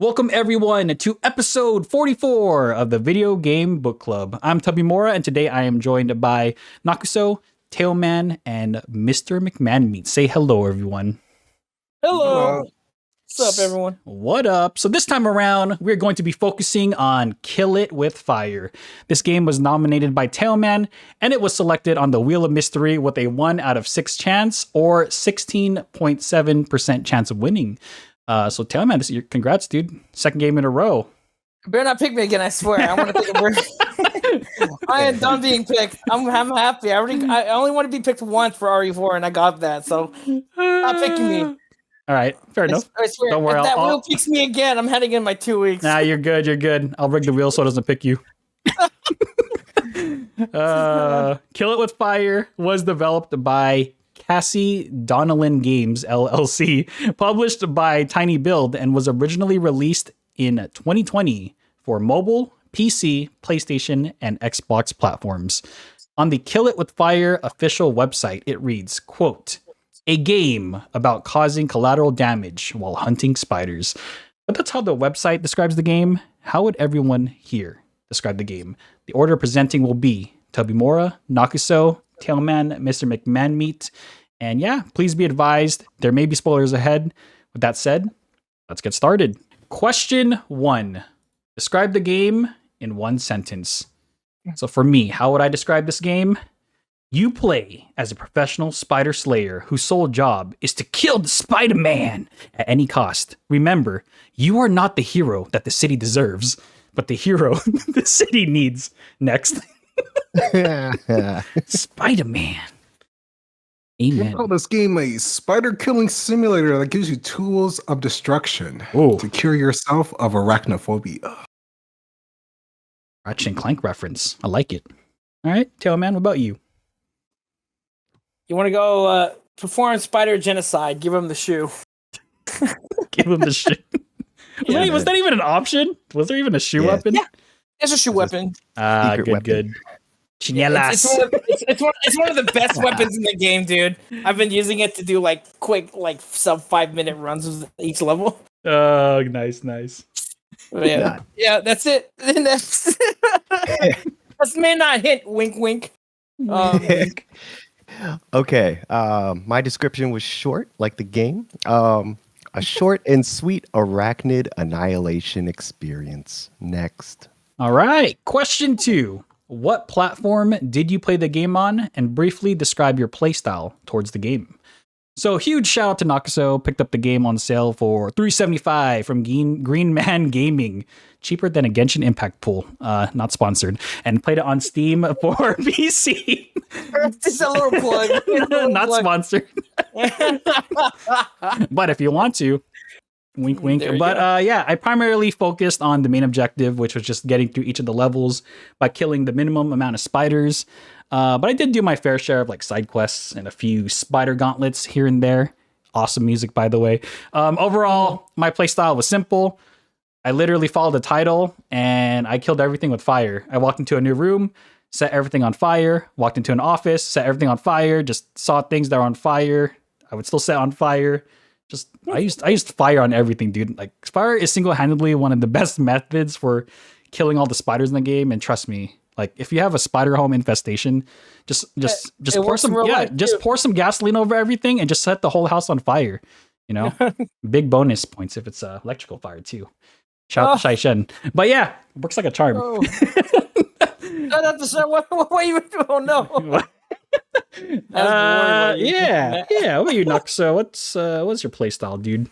Welcome everyone to episode 44 of the Video Game Book Club. I'm Tubby Mora, and today I am joined by Nakuso, Tailman, and Mr. McMahon. Say hello, everyone. Hello. What's up, everyone? What up? So this time around, we're going to be focusing on Kill It With Fire. This game was nominated by Tailman, and it was selected on the Wheel of Mystery with a 1 out of 6 chance, or 16.7% chance of winning. So Tailman, this is your congrats, dude. Second game in a row. You better not pick me again, I swear. I want to take a break. I am done being picked. I'm happy. I only want to be picked once for RE4, and I got that, so stop picking me. All right, fair enough. I swear, don't worry, if that wheel picks me again, I'm heading in my 2 weeks. Nah, you're good. You're good. I'll rig the wheel so it doesn't pick you. Kill It With Fire was developed by Cassie Donnellan Games LLC, published by Tiny Build, and was originally released in 2020 for mobile, PC, PlayStation, and Xbox platforms. On the Kill It With Fire official website, it reads, quote, "A game about causing collateral damage while hunting spiders." But that's how the website describes the game. How would everyone here describe the game? The order presenting will be Tubby Mora, Nakuso, Tailman, Mr. McMahon. And yeah, please be advised, there may be spoilers ahead. With that said, let's get started. Question 1. Describe the game in 1 sentence. So for me, how would I describe this game? You play as a professional spider slayer whose sole job is to kill the Spider-Man at any cost. Remember, you are not the hero that the city deserves, but the hero the city needs. Next. Spider-Man. Amen. We call this game a spider killing simulator that gives you tools of destruction to cure yourself of arachnophobia. Ratchet and Clank reference. I like it. All right, Tailman, what about you? You want to go perform spider genocide? Give him the shoe. Give him the shoe. Was that even an option? Was there even a shoe weapon? Yeah, it's a shoe weapon. Good. It's one of the best weapons in the game, dude. I've been using it to do quick, sub 5-minute runs of each level. Oh, nice. Yeah, that's it. That's may not hint. Wink, wink. Okay. My description was short, like the game. A short and sweet arachnid annihilation experience. Next. All right. Question 2. What platform did you play the game on, and briefly describe your playstyle towards the game? So huge shout out to Nakuso, picked up the game on sale for $375 from Green Man Gaming, cheaper than a Genshin Impact pool, not sponsored, and played it on Steam for PC. Just a little plug. Not sponsored. But if you want to, wink, wink. But I primarily focused on the main objective, which was just getting through each of the levels by killing the minimum amount of spiders. But I did do my fair share of side quests and a few spider gauntlets here and there. Awesome music, by the way. Overall, my playstyle was simple. I literally followed the title and I killed everything with fire. I walked into a new room, set everything on fire, walked into an office, set everything on fire, just saw things that were on fire. I would still set on fire. I used fire on everything, dude. Fire is single-handedly one of the best methods for killing all the spiders in the game. And trust me, if you have a spider home infestation, just pour some gasoline over everything and just set the whole house on fire. You know, big bonus points if it's electrical fire too. Shout out to Shai Shen. But yeah, it works like a charm. Oh. What you? Oh no. Yeah. What about you, Nakuso? What's your playstyle, dude?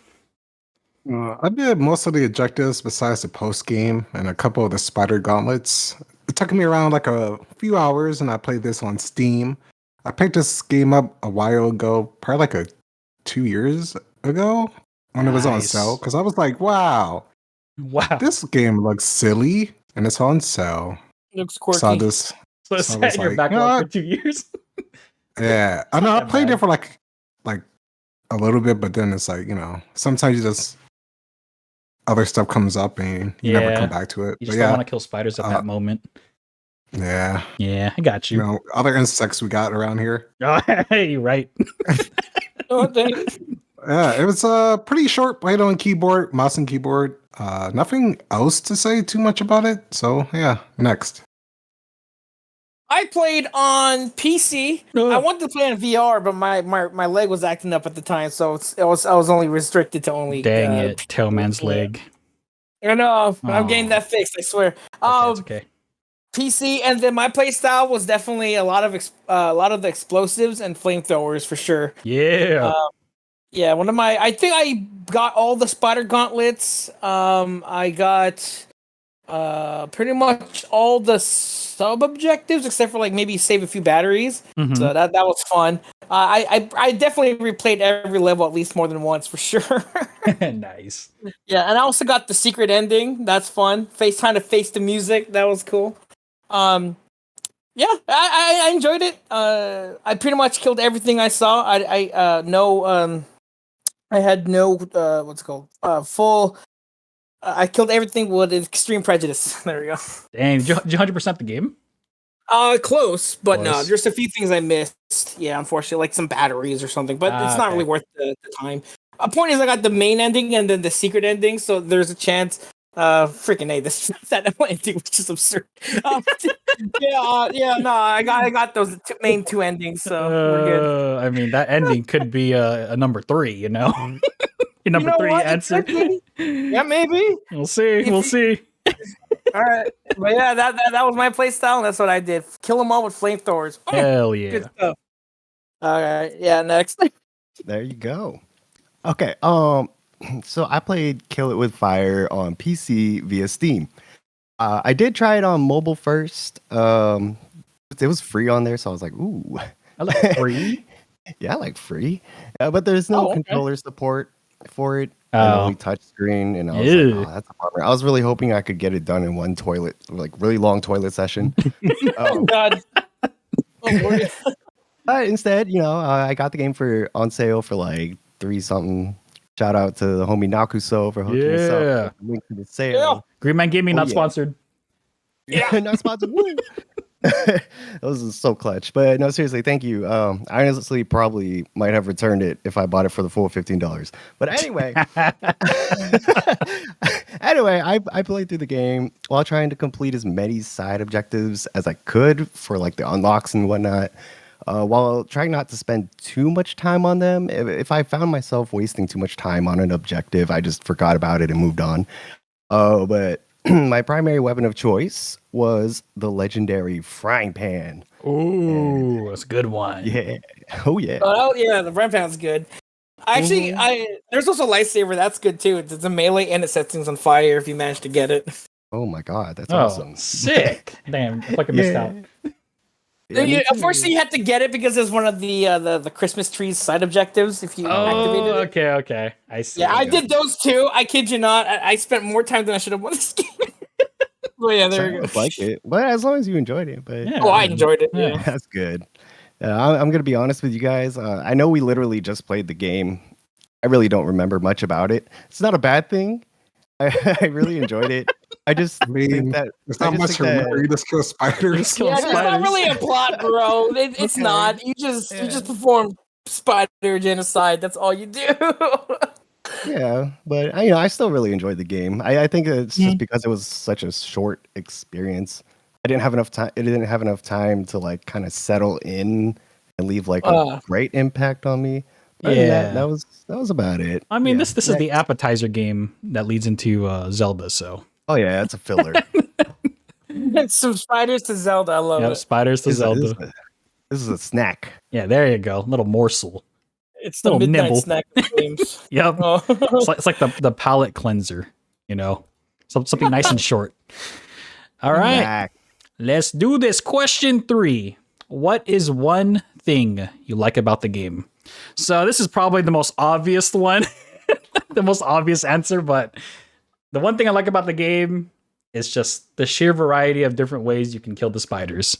I did most of the objectives besides the post game and a couple of the spider gauntlets. It took me around a few hours, and I played this on Steam. I picked this game up a while ago, probably 2 years ago when it was on sale, because I was like, wow, this game looks silly, and it's on sale. Looks quirky. So it's set in your backlog for 2 years. Yeah, I know. I played it for a little bit, but then it's sometimes you just other stuff comes up and you never come back to it. You just don't want to kill spiders at that moment. Yeah, I got you. You know, other insects we got around here. Oh, hey, right. Oh, thanks. Yeah, it was pretty short. Played on keyboard, mouse and keyboard. Nothing else to say too much about it. So yeah, next. I played on PC. Ugh. I wanted to play on VR, but my leg was acting up at the time, so I was only restricted to only. Dang it, Tailman's yeah. leg. I know. I'm Aw. getting that fixed. I swear. Okay, it's okay. PC, and then my play style was definitely a lot of the explosives and flamethrowers for sure. Yeah. Yeah, I think I got all the spider gauntlets. I got pretty much all the sub objectives except for like maybe save a few batteries. Mhm. So that was fun. I definitely replayed every level at least more than once for sure. Nice. Yeah, and I also got the secret ending. That's fun. Trying to face the music. That was cool. Yeah, I enjoyed it. I pretty much killed everything I saw. I had no what's it called? Full. I killed everything with extreme prejudice. There we go. Dang, did you 100% the game? Close, but no, Close. there's a few things I missed. Yeah, unfortunately, like some batteries or something, but it's not Okay. really worth the time. Point is, I got the main ending and then the secret ending, so there's a chance. Freaking A, that ending was just absurd. No, I got those main two endings, so we're good. I mean, that ending could be a number 3, you know? Your number You know 3 what? It answer. could be. Yeah, maybe. We'll see. We'll see. All right, but yeah, that was my play style, and that's what I did. Kill them all with flamethrowers. Hell Good yeah. stuff. All right, yeah, next. There you go. Okay. So I played Kill It With Fire on PC via Steam. I did try it on mobile first. It was free on there, so I was like, ooh. I like free. Yeah, I like free. But there's no Oh, okay. controller support for it. Oh. And only touchscreen. And I was Ew. like, oh, that's a bummer. I was really hoping I could get it done in one toilet, like really long toilet session. Oh God. Oh, Lord. But instead, I got the game on sale for like 3 something. Shout out to the homie Nakuso for hooking us up. Yeah. With the link to the sale. Green Man Gaming, Oh, not yeah. sponsored. Yeah, not sponsored. Woo! Those are so clutch. But no, seriously, thank you. I honestly probably might have returned it if I bought it for the full $15. But anyway, I played through the game while trying to complete as many side objectives as I could for like the unlocks and whatnot. While trying not to spend too much time on them. If I found myself wasting too much time on an objective, I just forgot about it and moved on. But my primary weapon of choice was the legendary frying pan. Ooh, that's a good one. Yeah. Oh, yeah. Oh yeah, the front pan's good. Actually, there's also lightsaber. That's good too. It's a melee and it sets things on fire if you manage to get it. Oh, my God. That's Oh, awesome. sick. Damn, I fucking missed out. Yeah, me too. Unfortunately, you had to get it because it's one of the Christmas trees side objectives. If you activated Oh, it. okay. I see. Yeah, I did those too. I kid you not. I spent more time than I should have on this game. Well, yeah, there you go. Sounds like it. But as long as you enjoyed it. But Yeah. Oh, I enjoyed it. Yeah. Yeah. that's good. I'm going to be honest with you guys. I know we literally just played the game. I really don't remember much about it. It's not a bad thing. I really enjoyed it. I just mean, think that There's not much to remember. You just kill spiders. Kill Yeah, it's not spiders. really a plot, bro. It's Okay. not. You just perform spider genocide. That's all you do. Yeah, but I still really enjoyed the game. I think it's just because it was such a short experience. I didn't have enough time. It didn't have enough time to like kind of settle in and leave like a great impact on me. Other than Yeah. that was about it. I mean, Yeah. this is the appetizer game that leads into Zelda, so. Oh yeah, it's a filler. Some spiders to Zelda. I love Yep, it. spiders to This is a- Zelda. this is a snack. Yeah, there you go. Little morsel. It's the Little midnight nibble. snack of games. Yep. Oh. It's like the palate cleanser, something nice and short. All right, Snack. let's do this. Question 3. What is one thing you like about the game? So this is probably the most obvious one, the most obvious answer, but the one thing I like about the game is just the sheer variety of different ways you can kill the spiders.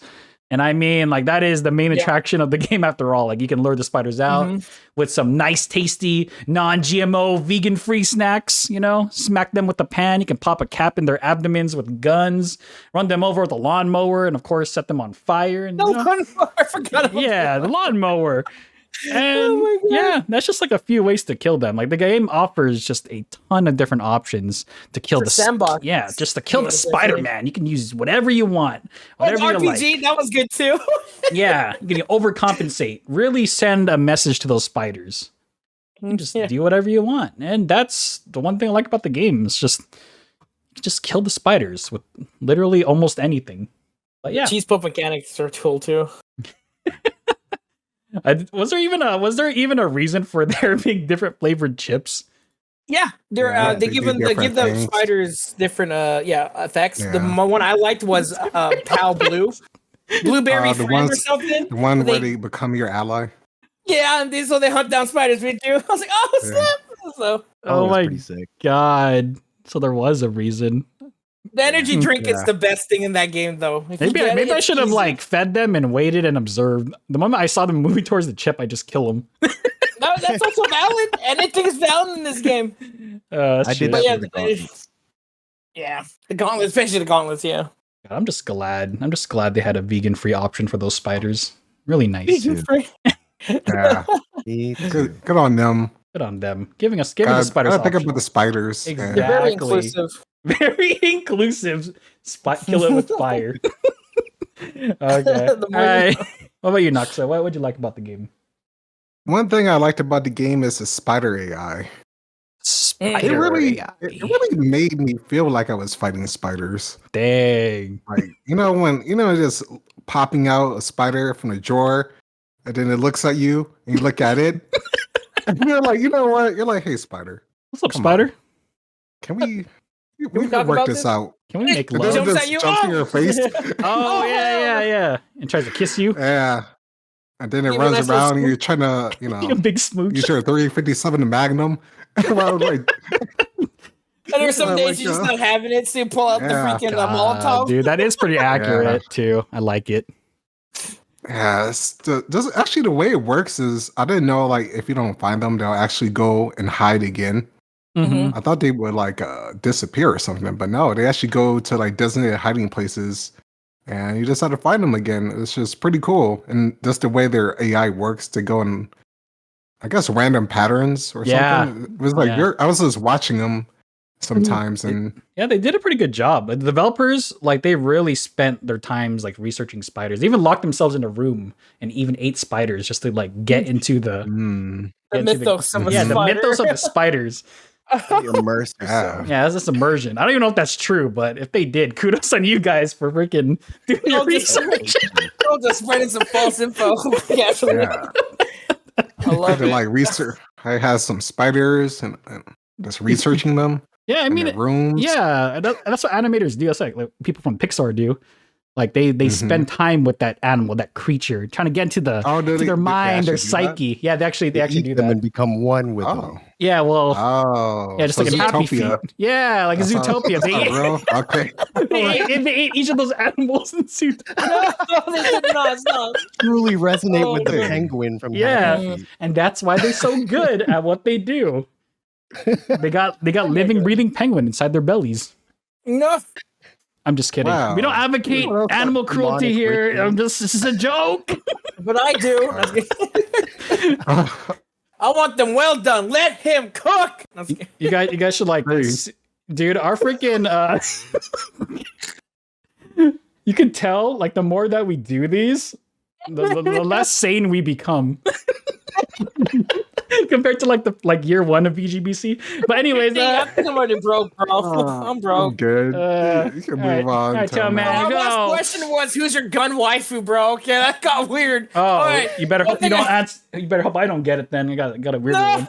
And I mean, like, that is the main attraction of the game after all. Like, you can lure the spiders out with some nice, tasty, non-GMO, vegan-free snacks, smack them with the pan. You can pop a cap in their abdomens with guns, run them over with a lawnmower, and of course, set them on fire. And, No, I forgot about yeah, the lawnmower. And my God. yeah, that's just like a few ways to kill them. Like the game offers just a ton of different options to kill For the sandbox. Yeah, just to kill Yeah, the definitely. Spider-Man. You can use whatever you want, Oh, the whatever you RPG, like. that was good too. Yeah, you can overcompensate. Really send a message to those spiders. You can just Yeah. do whatever you want, and that's the one thing I like about the game. Is just kill the spiders with literally almost anything. But yeah, Cheese puff mechanics are cool too. was there even a reason for there being different flavored chips? Yeah, they're Yeah, they they give do them they give different the things. spiders different effects. The Yeah. one I liked was Pal Blue, Blueberry The Friend or ones- something. The one They- where they become your ally. Yeah, and so they hunt down spiders with you. I was like, oh Yeah. snap! So Oh that's my pretty sick. god! So there was a reason. the energy drink is Yeah. the best thing in that game, though. If you Maybe get it, maybe I it's should have easy. like fed them and waited and observed. The moment I saw them moving towards the chip, I just kill them. No, that's also valid. Anything is valid in this game. I did But that yeah, with the gauntlets. Yeah, the gauntlets, especially the gauntlets. Yeah, I'm just glad. I'm just glad they had a vegan-free option for those spiders. Really nice. too. Yeah, Me too. good on them. Good on them, giving the spiders. Gotta think options. about the spiders. Yeah. Exactly. very inclusive. Very inclusive. Kill it with fire. Okay. The All more right. What about you, Noxa? What would you like about the game? One thing I liked about the game is the spider AI. It Spider really, AI. it really made me feel like I was fighting spiders. Dang. Like when just popping out a spider from a drawer, and then it looks at you, and you look at it, and you're like, you know what? You're like, hey, spider, What's up, Come Spider? can we we can talk work about this this? out? Can we make It love? doesn't Jumps just at you. jump to Oh! your face. Oh yeah. And tries to kiss you. Yeah, and then it Even runs less around, and so you're trying to, Like a big smooch. use your 357 Magnum. And I was like, And there's some Oh my days you're just God. not having it, so you pull out the Yeah. freaking God, Molotov. dude, that is pretty accurate too. I like it. yeah, actually the way it works is I didn't know like if you don't find them, they'll actually go and hide again. Mhm. I thought they would like disappear or something, but no, they actually go to like designated hiding places, and you just have to find them again. It's just pretty cool, and just the way their AI works to go in, I guess, random patterns or Yeah. something. It was like Yeah. I was just watching them sometimes, and Yeah, they did a pretty good job. The developers, like, they really spent their times like researching spiders. They even locked themselves in a room and even ate spiders just to like get into the The get into mythos of a yeah, the spider. mythos of the spiders. Immerse Yeah. yourself. Yeah, that's just immersion. I don't even know if that's true, but if they did, kudos on you guys for freaking doing your I'll just- research. Oh, just spreading some false info. Yeah, yeah, I love to it. like research. I had some spiders and just researching them Yeah, I in mean, their rooms. yeah, that's what animators do. That's like people from Pixar do. Like they spend time with that animal, that creature, trying to get into the Oh, do to they- their do they mind, their actually do that? psyche. Yeah, they actually Eat do them that. and become one with Oh, them. Yeah, well, oh, yeah, just so like in Happy Zootopia. Feet. Yeah, like a That's not- Zootopia. that's They not ate, real? Okay. they ate each of those animals in Zootopia. No, they did not. Stop. Truly resonate with the Oh, penguin from Yeah. Happy Feet. And that's why they're so good at what they do. They got living, breathing penguin inside their bellies. No. I'm just kidding. Wow. We don't advocate What else? animal cruelty Demonic here. ritual. This is a joke. But I do. I want them well done. Let him cook. You guys should like, Hey. dude. Our freaking you can tell like the more that we do these, the less sane we become. Compared to like year one of VGBC. But anyways, I'm already broke, bro. I'm I'm broke. good. all You can move right. on. All right, tell to- man. Our you last go. question was, "Who's your gun waifu, bro?" Okay, that got weird. Oh, All right. you better One hope you thing don't I- answer. You better hope I don't get it. Then I got a weird No. one.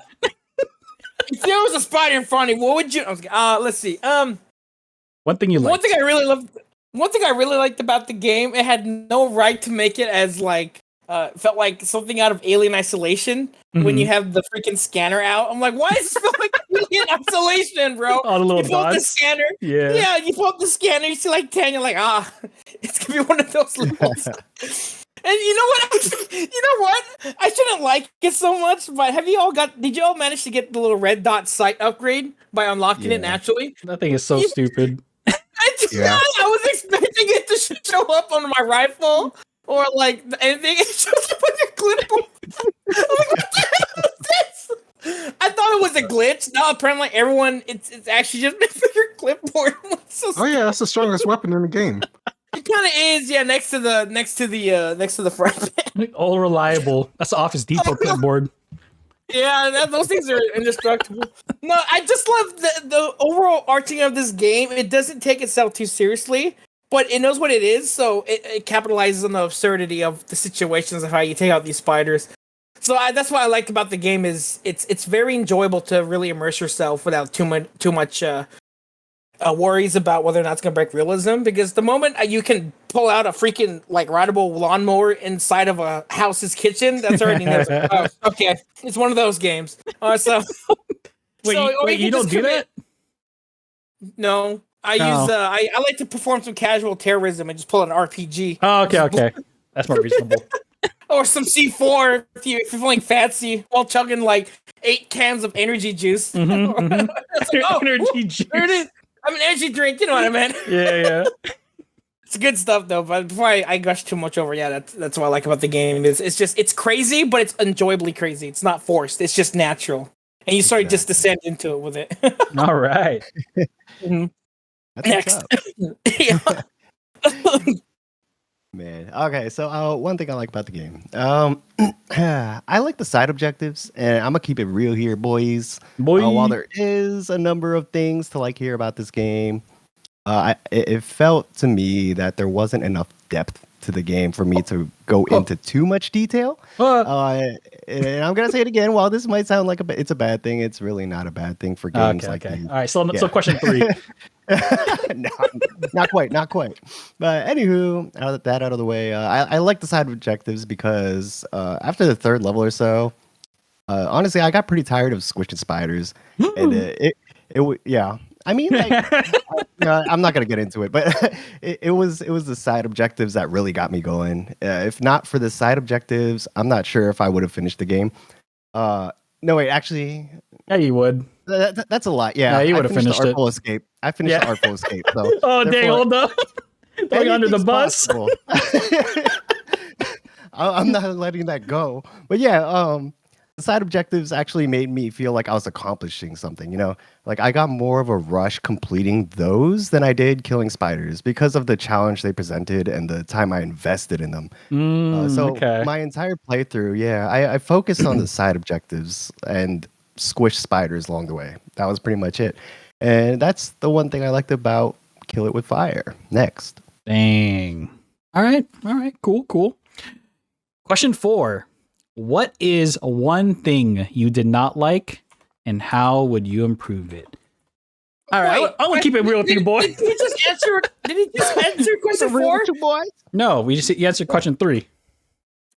If there was a spider in front of you, what would you? Let's see. One thing you like. One thing I really loved. One thing I really liked about the game, it had no right to make it as like felt like something out of Alien Isolation when Mhm. you have the freaking scanner out. I'm like, why does it feel like Alien Isolation, bro? All the little You pull up the dots. scanner. Yeah. Yeah, you pull up the scanner, you see like 10, you're like, it's gonna be one of those levels. And you know what? You know what? I shouldn't like it so much, but did you all manage to get the little red dot sight upgrade by unlocking it Yeah. naturally? That thing is so stupid. I did Yeah. not. I was expecting it to show up on my rifle or like anything. It's just put your clipboard. I'm like, what the hell is this? I thought it was a glitch. No, apparently everyone it's actually just meant for your clipboard. So Oh yeah, that's the strongest weapon in the game. it kind of is, yeah. Next to the front pan. All reliable. That's the Office Depot clipboard. Yeah, those things are indestructible. No, I just love the overall arching of this game. It doesn't take itself too seriously, but it knows what it is, so it capitalizes on the absurdity of the situations of how you take out these spiders. So that's what I liked about the game is it's very enjoyable to really immerse yourself without too much worries about whether or not it's gonna break realism. Because the moment you can pull out a freaking like rideable lawnmower inside of a house's kitchen, that's already oh, okay. It's one of those games. So Wait, you don't do that? No, I use I like to perform some casual terrorism and just pull out an RPG. Oh, okay. That's more reasonable. Or some C4 if you're feeling fancy while chugging like 8 cans of energy juice. Energy juice. There it is. I'm an energy drink. You know what I meant. Yeah. It's good stuff though. But before I gush too much over, that's what I like about the game. It's crazy, but it's enjoyably crazy. It's not forced. It's just natural, and you sort of just descend into it with it. All right. Mm-hmm. Next. Yeah. Man. Okay, so one thing I like about the game. I like the side objectives, and I'm gonna keep it real here, boys. While there is a number of things to like here about this game, it felt to me that there wasn't enough depth to the game for me to go into too much detail. And I'm gonna say it again. While this might sound like it's a bad thing, it's really not a bad thing for games like these. All right, so question 3. No, not quite. But anywho, out of the way, I like the side objectives because after the 3rd level or so, honestly, I got pretty tired of squishing spiders, and yeah. I mean, like, I'm not gonna get into it, but it was the side objectives that really got me going. If not for the side objectives, I'm not sure if I would have finished the game. No, wait, actually, yeah, you would. That's a lot. Yeah, you would have finished the it. Artful Escape. I finished the Artful Escape. So oh dang, hold up! Going under the bus. I'm not letting that go. But yeah, the side objectives actually made me feel like I was accomplishing something. You know, like I got more of a rush completing those than I did killing spiders because of the challenge they presented and the time I invested in them. My entire playthrough, I focused on the side objectives and squish spiders along the way. That was pretty much it. And that's the one thing I liked about Kill It With Fire. Next. Dang. All right. Cool. Question 4. What is one thing you did not like and how would you improve it? All right. I'm going to keep it real with you, boy. Did he just answer question 4? No, you answered question 3.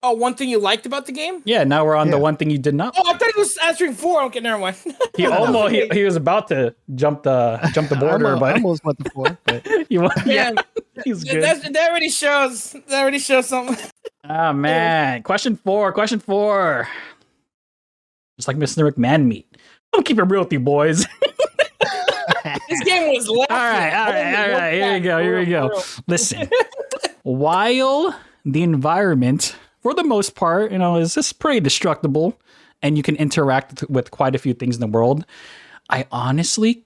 Oh, one thing you liked about the game? Yeah, now we're on the one thing you did not. Oh, I thought he was answering 4. Okay, never mind. He almost he was about to jump the border, but I almost went to 4. But he's good. That already shows something. Oh man, question 4. Just like Mr. McMahon meat. I'm keep it real with you, boys. This game was left. All right. Here we go. Listen, while the environment, for the most part, is just pretty destructible, and you can interact with quite a few things in the world, I honestly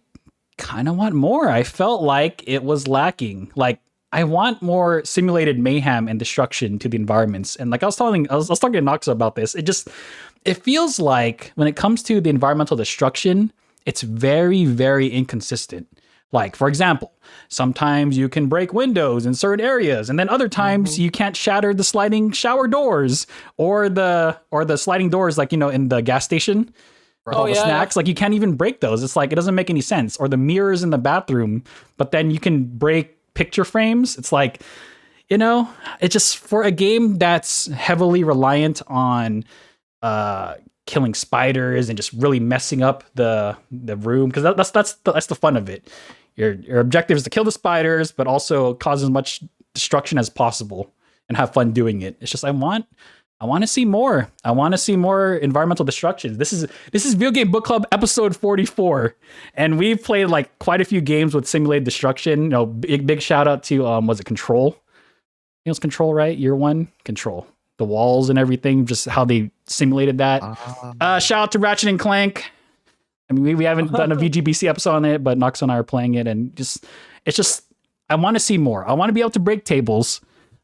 kind of want more. I felt like it was lacking. Like, I want more simulated mayhem and destruction to the environments. And like I was talking to Noxa about this. It feels like when it comes to the environmental destruction, it's very, very inconsistent. Like, for example, sometimes you can break windows in certain areas, and then other times you can't shatter the sliding shower doors or the sliding doors, like, in the gas station. All the snacks, like you can't even break those. It's like, it doesn't make any sense. Or the mirrors in the bathroom, but then you can break picture frames. It's like, it's just for a game that's heavily reliant on killing spiders and just really messing up the room, because that's the fun of it. Your objective is to kill the spiders, but also cause as much destruction as possible and have fun doing it. It's just I want to see more. I want to see more environmental destruction. This is Video Game Book Club episode 44, and we've played like quite a few games with simulated destruction. Big shout out to was it Control? it was Control, right? Year 1, Control. The walls and everything, just how they simulated that. Shout out to Ratchet and Clank. I mean, we haven't done a VGBC episode on it, but Nox and I are playing it, and it's just I want to see more. I want to be able to break tables.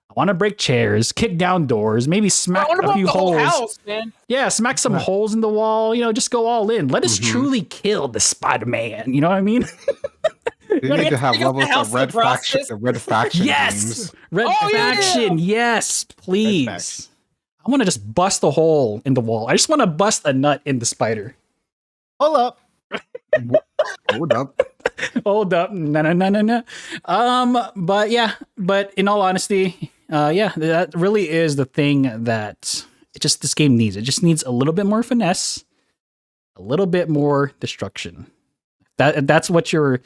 I want to break chairs, kick down doors, maybe smack a few holes. House, man. Yeah, smack some holes in the wall. Just go all in. Let us truly kill the Spider-Man. You know what I mean? You need to have levels of Red Faction. The Red Faction games. Red Faction. Yeah. Yes, please. I want to just bust a hole in the wall. I just want to bust a nut in the spider. Hold up. Hold up. No. But in all honesty, that really is the thing that this game needs. It just needs a little bit more finesse, a little bit more destruction. If that's what your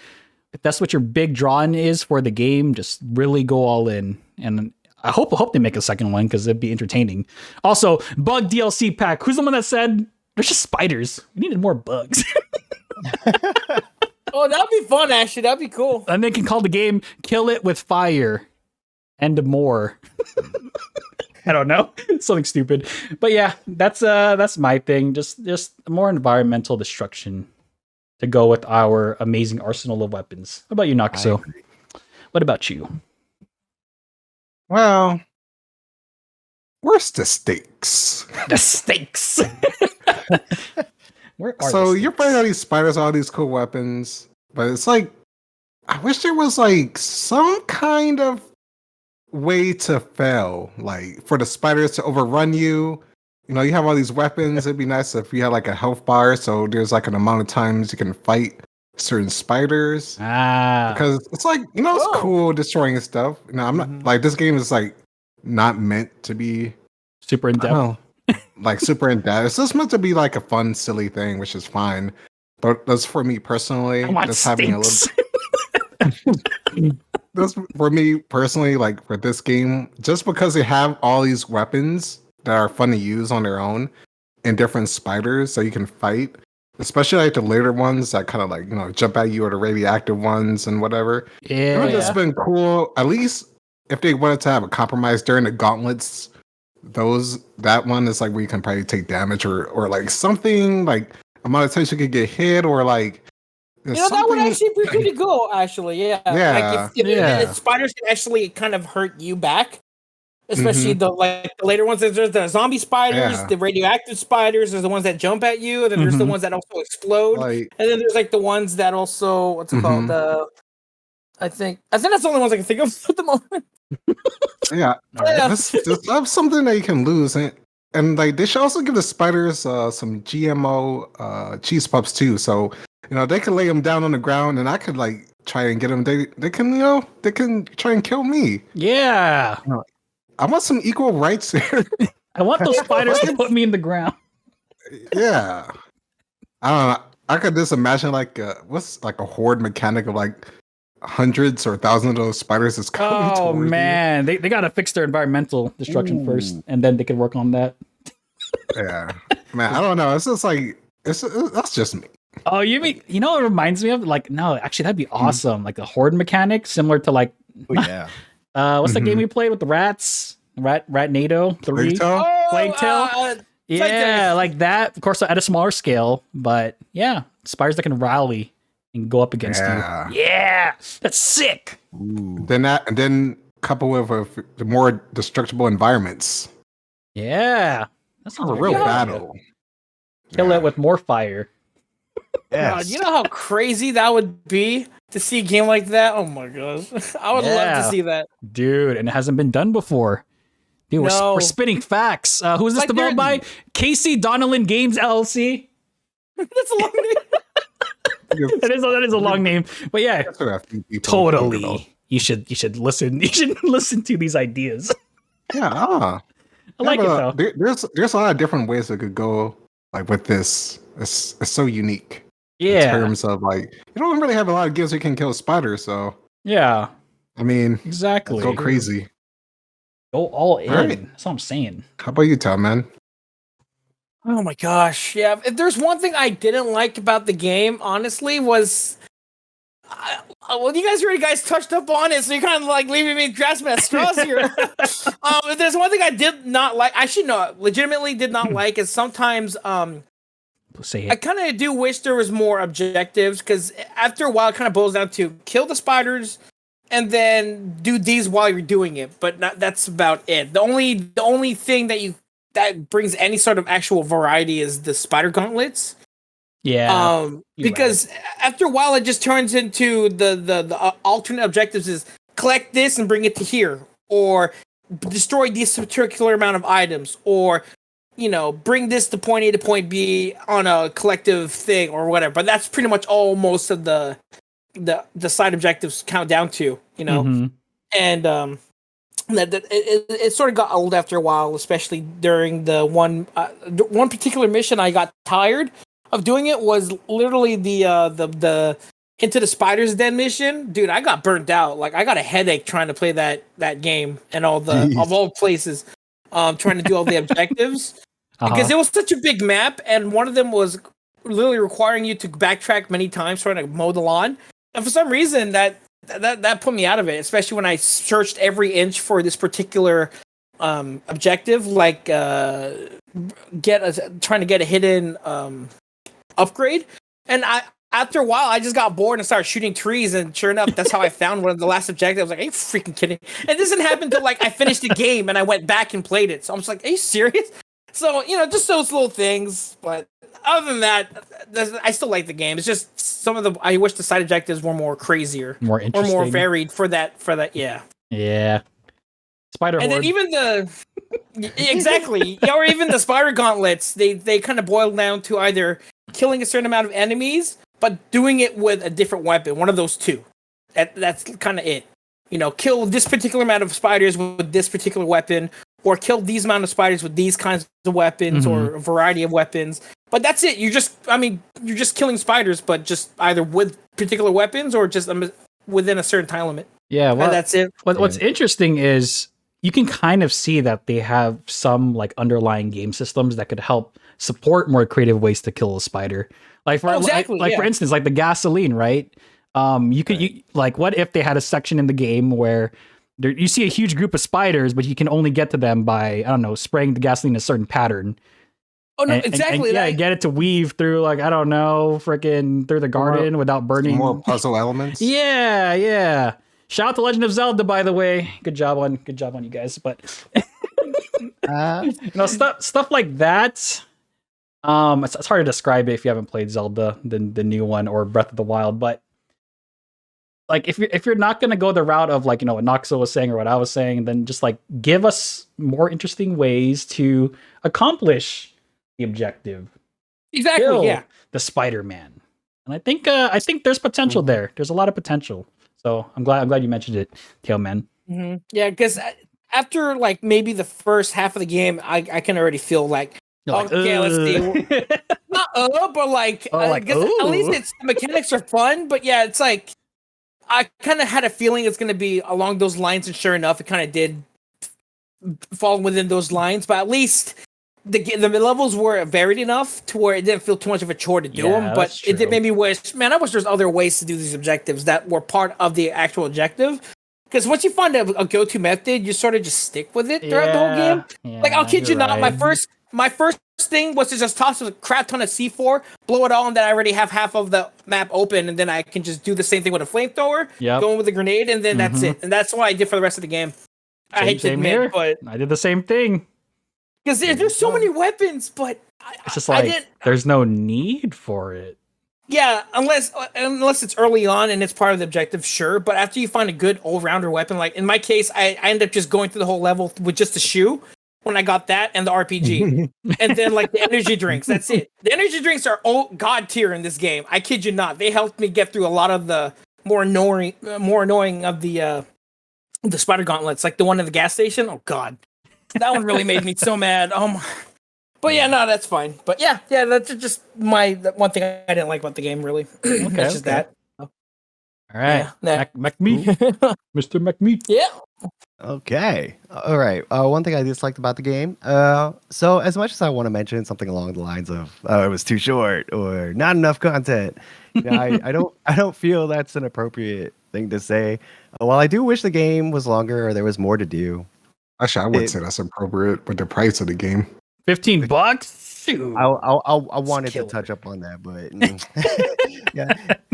big drawing is for the game, just really go all in. And I hope they make a second one because it'd be entertaining. Also, bug DLC pack. Who's the one that said there's just spiders? We needed more bugs. Oh, that'd be fun, actually. That'd be cool. And they can call the game Kill It With Fire and More. I don't know. Something stupid. But yeah, that's my thing. Just more environmental destruction to go with our amazing arsenal of weapons. What about you, Noxo? What about you? Well, where's the stakes? The stakes. Where are So the you're stakes? fighting all these spiders, all these cool weapons, but it's like I wish there was like some kind of way to fail, like for the spiders to overrun you. You have all these weapons. It'd be nice if you had like a health bar, so there's like an amount of times you can fight certain spiders. Because it's like it's cool destroying stuff. I'm not like this game is like not meant to be Super in depth. like super in depth. It's just meant to be like a fun, silly thing, which is fine. But that's for me personally. I want Just having a stakes. little. That's for me personally. Like for this game, just because they have all these weapons that are fun to use on their own, and different spiders that you can fight. Especially like the later ones that kind of like jump at you, or the radioactive ones and whatever. It would have just been cool. At least if they wanted to have a compromise during the gauntlets. That one is like where you can probably take damage or like something like amount of times you could get hit or like that would actually be pretty cool. Actually, yeah. Like if spiders can actually kind of hurt you back, especially the later ones. There's the zombie spiders, the radioactive spiders. There's the ones that jump at you, and then there's the ones that also explode. And then there's like the ones that also what's it called? I think that's the only ones I can think of at the moment. Just have something that you can lose, and like they should also give the spiders some GMO cheese pups too. So they can lay them down on the ground, and I could like try and get them. They can try and kill me. Yeah, I want some equal rights here. I want those spiders to put me in the ground. Yeah, I don't know. I could just imagine like what's like a horde mechanic of like hundreds or thousands of those spiders is coming. Oh man, they gotta fix their environmental destruction first, and then they can work on that. Yeah, man, I don't know. It's just like that's just me. Oh, you mean it reminds me of like no, actually that'd be awesome. Like a horde mechanic similar to like what's that game we played with the rats? Ratnado 3? Plague Tale? Yeah, like that. Of course, at a smaller scale, but yeah, spiders that can rally and go up against you. Yeah, that's sick. Then couple with the more destructible environments. Yeah, that's a real battle. Kill it with more fire. God, you know how crazy that would be to see a game like that? Oh my gosh, I would love to see that, dude. And it hasn't been done before. Dude, we're spitting facts. Who is this developed by? Casey Donnellan Games LLC. That's a long name. That is a long name, but yeah, totally. You should listen. You should listen to these ideas. Yeah, I like it though. There's a lot of different ways it could go. Like with this, it's so unique. Yeah, in terms of like you don't really have a lot of gears you can kill spiders. So yeah, I mean exactly. Go crazy. Go all in. Right. That's what I'm saying. How about you, Tom, man? Oh my gosh, yeah. If there's one thing I didn't like about the game, honestly, was Well, you guys touched up on it, so you're kind of like leaving me grasping at straws here. If there's one thing I did not like, legitimately did not like, is sometimes Say I it. kind of do wish there was more objectives, because after a while, it kind of boils down to kill the spiders and then do these while you're doing it. But that's about it. The only thing that brings any sort of actual variety is the spider gauntlets. Yeah. Because after a while, it just turns into the alternate objectives is collect this and bring it to here, or destroy this particular amount of items, or bring this to point A to point B on a collective thing or whatever. But that's pretty much all most of the side objectives count down to, Mhm. and it sort of got old after a while, especially during the one particular mission. I got tired of doing it. Was literally the Into the Spider's Den mission. Dude, I got burnt out. Like, I got a headache trying to play that game, and of all places, trying to do all the objectives. Because it was such a big map, and one of them was literally requiring you to backtrack many times trying to mow the lawn. And for some reason, that put me out of it, especially when I searched every inch for this particular objective, like trying to get a hidden upgrade. And after a while, I just got bored and started shooting trees, and sure enough, that's how I found one of the last objectives. I was like, are you freaking kidding? And this didn't happen until like I finished the game and I went back and played it. So I'm just like, are you serious? So, just those little things. But other than that, I still like the game. It's just I wish the side objectives were more crazier. More Or interesting. more varied for that, yeah. Yeah. Spider And Horde. then even exactly. Or even the spider gauntlets, they kind of boil down to either killing a certain amount of enemies, but doing it with a different weapon. One of those two. That's kind of it. Kill this particular amount of spiders with this particular weapon, or kill these amount of spiders with these kinds of weapons, or a variety of weapons. But that's it. You're just killing spiders, but just either with particular weapons or just within a certain time limit. Yeah, well, And that's it. What's interesting is you can kind of see that they have some like underlying game systems that could help support more creative ways to kill a spider. Like for for instance, like the gasoline, right? You like, what if they had a section in the game where you see a huge group of spiders, but you can only get to them by, I don't know, spraying the gasoline in a certain pattern. Oh no, exactly. Get it to weave through, like, I don't know, freaking through the garden without burning. More puzzle elements. Yeah. Shout out to Legend of Zelda, by the way. Good job on you guys. But stuff like that. It's hard to describe it if you haven't played Zelda, the new one, or Breath of the Wild. But like, if you're not gonna go the route of, like, what Noxo was saying or what I was saying, then just like give us more interesting ways to accomplish the objective. Exactly. Kill the Spider-Man. And I think there's potential there. There's a lot of potential. So I'm glad you mentioned it, Tailman. Mm-hmm. Yeah, because after like maybe the first half of the game, I can already feel like, okay, let's see. Not but like, at least the mechanics are fun. But yeah, it's like I kind of had a feeling it's going to be along those lines, and sure enough, it kind of did fall within those lines. But at least the levels were varied enough to where it didn't feel too much of a chore to do them. But it did make me wish, man, I wish there's other ways to do these objectives that were part of the actual objective. Because once you find a go-to method, you sort of just stick with it throughout the whole game. Yeah, like, I'll kid you not, my first thing was to just toss a crap ton of C4, blow it all, and then I already have half of the map open, and then I can just do the same thing with a flamethrower, go in with a grenade, and then that's it. And that's what I did for the rest of the game. I hate to admit, but I did the same thing. Because there's so many weapons, but it's just like there's no need for it. Yeah, unless it's early on and it's part of the objective, sure. But after you find a good all-rounder weapon, like in my case, I ended up just going through the whole level with just a shoe when I got that and the RPG. And then like the energy drinks, that's it. The energy drinks are god tier in this game. I kid you not. They helped me get through a lot of the more annoying of the spider gauntlets, like the one in the gas station. Oh god. That one really made me so mad. But yeah, no, that's fine. But yeah, that's just one thing I didn't like about the game, really. That's just that. All right, Yeah, McMeat, Mr. McMeat. Yeah. Okay. All right. One thing I disliked about the game. So as much as I want to mention something along the lines of it was too short or not enough content, I don't feel that's an appropriate thing to say. While I do wish the game was longer or there was more to do, Actually, I wouldn't it, say that's appropriate with the price of the game. $15? Shoot. I wanted to kill touch up on that, but yeah,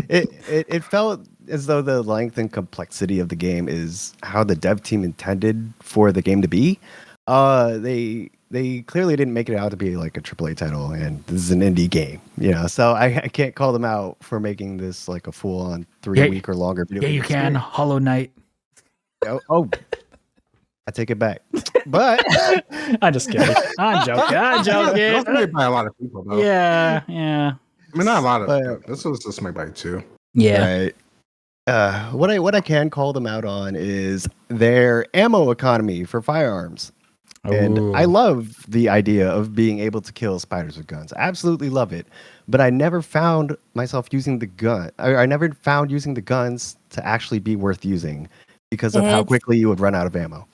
it felt as though the length and complexity of the game is how the dev team intended for the game to be. They clearly didn't make it out to be like a AAA title, and this is an indie game, So I can't call them out for making this like a full-on 3-week or longer video. Yeah, you can. Hollow Knight. Oh, I take it back. But I'm just kidding. I'm joking. It was made by a lot of people, though. Yeah. I mean, not a lot of. This was just made by 2. Yeah. Right. What I can call them out on is their ammo economy for firearms. And I love the idea of being able to kill spiders with guns. I absolutely love it. But I never found myself using the gun. I never found using the guns to actually be worth using because of how quickly you would run out of ammo.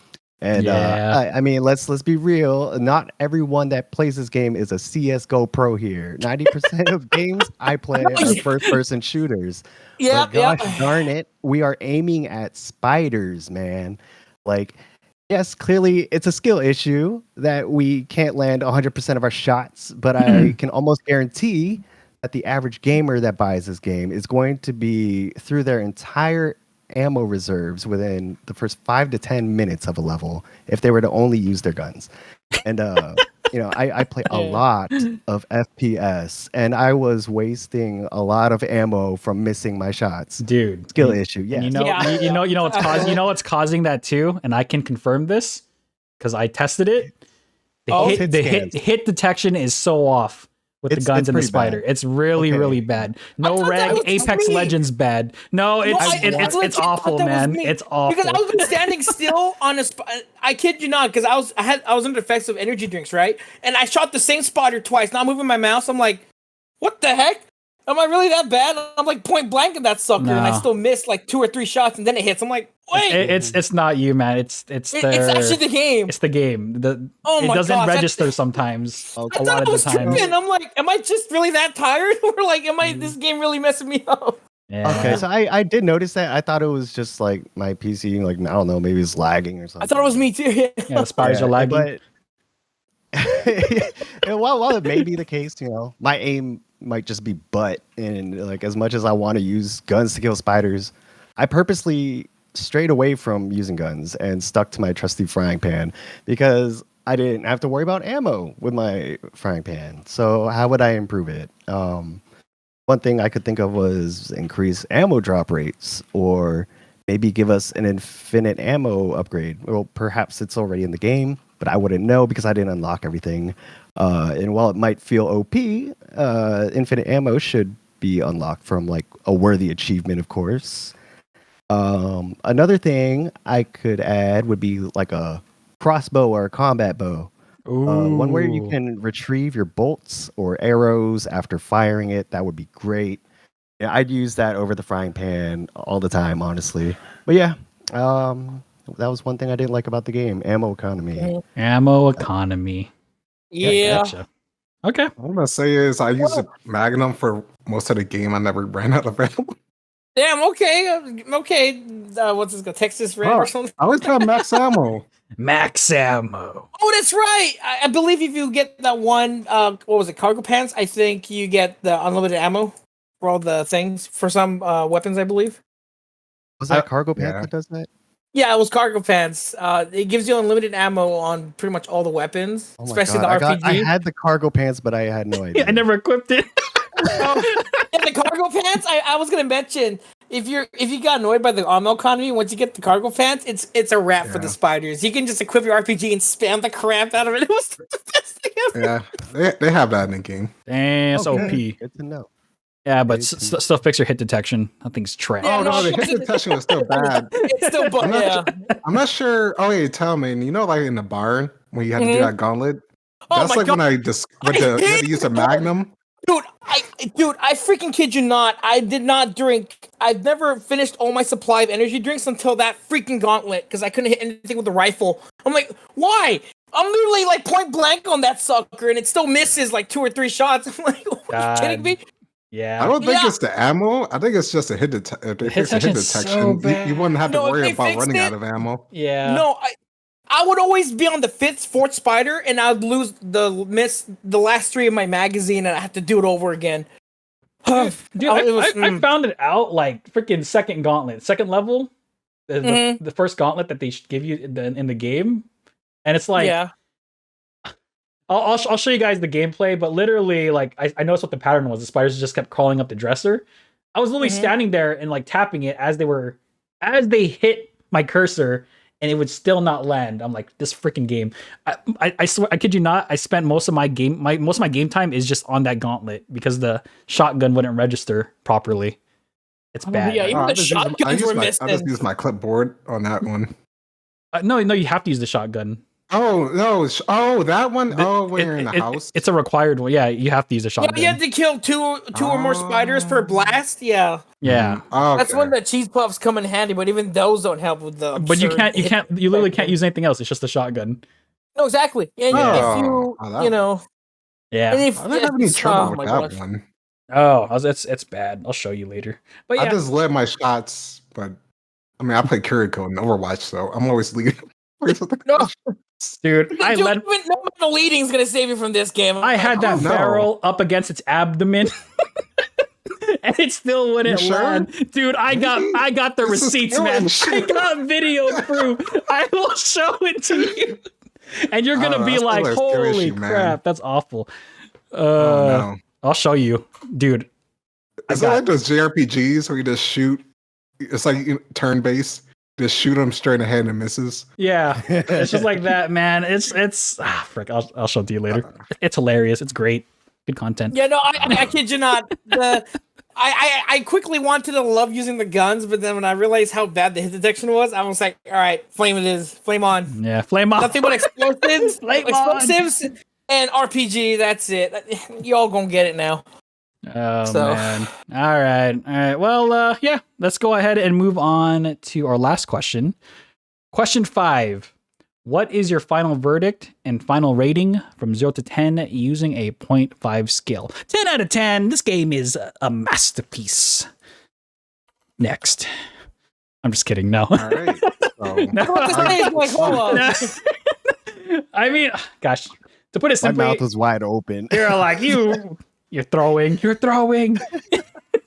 And I mean, let's be real. Not everyone that plays this game is a CS:GO pro here. 90% of games I play are first-person shooters. Yeah, gosh darn it, we are aiming at spiders, man. Like, yes, clearly it's a skill issue that we can't land 100% of our shots, but I can almost guarantee that the average gamer that buys this game is going to be through their entire ammo reserves within the first 5 to 10 minutes of a level if they were to only use their guns. And I play a lot of FPS, and I was wasting a lot of ammo from missing my shots. Dude, skill issue. Yeah, you know what's causing that too, and I can confirm this because I tested it. The hit detection is so off with the guns and the spider. Bad. It's really bad. No rag Apex Legends bad. No, it's awful, man. It's awful. Because I was standing still on a I kid you not, because I was under the effects of energy drinks, right? And I shot the same spotter twice. Now I'm moving my mouse. I'm like, what the heck? Am I really that bad? I'm like point blank at that sucker, and I still missed like 2 or 3 shots, and then it hits. I'm like, wait, it's not you, man. It's actually the game. It's the game. It doesn't register sometimes. I thought I was tripping. I'm like, am I just really that tired, or like, am I this game really messing me up? Yeah. Okay, so I did notice that. I thought it was just like my PC, like I don't know, maybe it's lagging or something. I thought it was me too. Yeah, the spiders are lagging. But while it may be the case, my aim might just be butt, and like as much as I want to use guns to kill spiders, I purposely strayed away from using guns and stuck to my trusty frying pan because I didn't have to worry about ammo with my frying pan. So how would I improve it? One thing I could think of was increase ammo drop rates, or maybe give us an infinite ammo upgrade. Well, perhaps it's already in the game, but I wouldn't know because I didn't unlock everything. And while it might feel OP, infinite ammo should be unlocked from like a worthy achievement, of course. Another thing I could add would be like a crossbow or a combat bow. One where you can retrieve your bolts or arrows after firing it. That would be great. Yeah, I'd use that over the frying pan all the time, honestly. But yeah, that was one thing I didn't like about the game. Ammo economy. Ammo economy. Yeah. Gotcha. Okay. What I'm gonna say is I used a Magnum for most of the game. I never ran out of ammo. Damn. Okay. What's this? Texas Red or something? I always got max ammo. Max ammo. Oh, that's right. I believe if you get that one, what was it, cargo pants? I think you get the unlimited ammo for all the things for some weapons. I believe. Was that cargo pants that does that? Yeah, it was cargo pants. It gives you unlimited ammo on pretty much all the weapons, especially the RPG. I had the cargo pants, but I had no idea. I never equipped it. Yeah, the cargo pants. I was gonna mention if you got annoyed by the ammo economy, once you get the cargo pants, it's a wrap for the spiders. You can just equip your RPG and spam the crap out of it. It was the best thing ever. Yeah, they have that in the game. Damn, it's OP. Good to know. Yeah, but still fix your hit detection. That thing's trash. Yeah, no, the hit detection was still bad. It's still bad. I'm not sure. Oh, wait, tell me. You know, like in the barn when you had to do that gauntlet. Oh That's my like God. when you had to use a Magnum. Dude, I freaking kid you not. I did not drink. I've never finished all my supply of energy drinks until that freaking gauntlet because I couldn't hit anything with the rifle. I'm like, why? I'm literally like point blank on that sucker, and it still misses like 2 or 3 shots. I'm like, are you kidding me? Yeah. I don't think it's the ammo. I think it's just a hit detection. If it's a hit detection, you wouldn't have to worry about running out of ammo. Yeah. No, I would always be on the 4th spider, and I'd lose the last 3 of my magazine, and I have to do it over again. Dude, I found it out like freaking second gauntlet, second level, the first gauntlet that they give you in the game, and it's like, yeah. I'll show you guys the gameplay, but literally, like I noticed what the pattern was. The spiders just kept crawling up the dresser. I was literally standing there and like tapping it as they hit my cursor, and it would still not land. I'm like, this freaking game. I swear, I kid you not. I spent most of my game time is just on that gauntlet because the shotgun wouldn't register properly. It's bad. Yeah, even the shotguns were missing. I just used my clipboard on that one. No, you have to use the shotgun. Oh no! That one. When you're in the house, it's a required one. Yeah, you have to use a shotgun. Yeah, you have to kill two or more spiders per blast. Yeah. Yeah. Okay. That's when the cheese puffs come in handy, but even those don't help with the. But you literally can't use anything else. It's just a shotgun. No, exactly. And if you know. Yeah. And if, I don't have any trouble with that gosh. one. Oh, it's bad. I'll show you later. But yeah. I just led my shots, but I mean, I play Kiriko in Overwatch, so I'm always leading. No. Dude, I led. No amount of leading's gonna save you from this game. I had that barrel up against its abdomen, and it still wouldn't land. Dude, I got the receipts, man. I got video proof. I will show it to you, and you're gonna be like, "Holy crap, that's awful." No. I'll show you, dude. Is that like those JRPGs where you just shoot? It's like turn-based. Just shoot them straight ahead and misses. Yeah, it's just like that, man. It's frick. I'll show it to you later. It's hilarious. It's great. Good content. Yeah, no, I kid you not. I quickly wanted to love using the guns, but then when I realized how bad the hit detection was, I was like, all right, flame it is. Flame on. Yeah, flame on. Nothing but explosives, and RPG. That's it. Y'all gonna get it now. Oh, man. All right. Well, yeah, let's go ahead and move on to our last question. Question 5. What is your final verdict and final rating from 0 to 10 using a 0.5 scale? 10 out of 10. This game is a masterpiece. Next. I'm just kidding. No. All right. I mean, gosh, to put it simply, my mouth was wide open. You're like, you're throwing.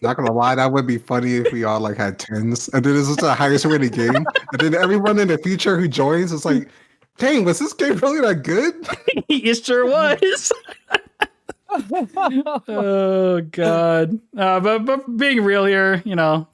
Not gonna lie, that would be funny if we all like had 10s, and then this is the highest rated game, and then everyone in the future who joins is like, "Dang, was this game really that good?" It sure was. Oh god. But being real here,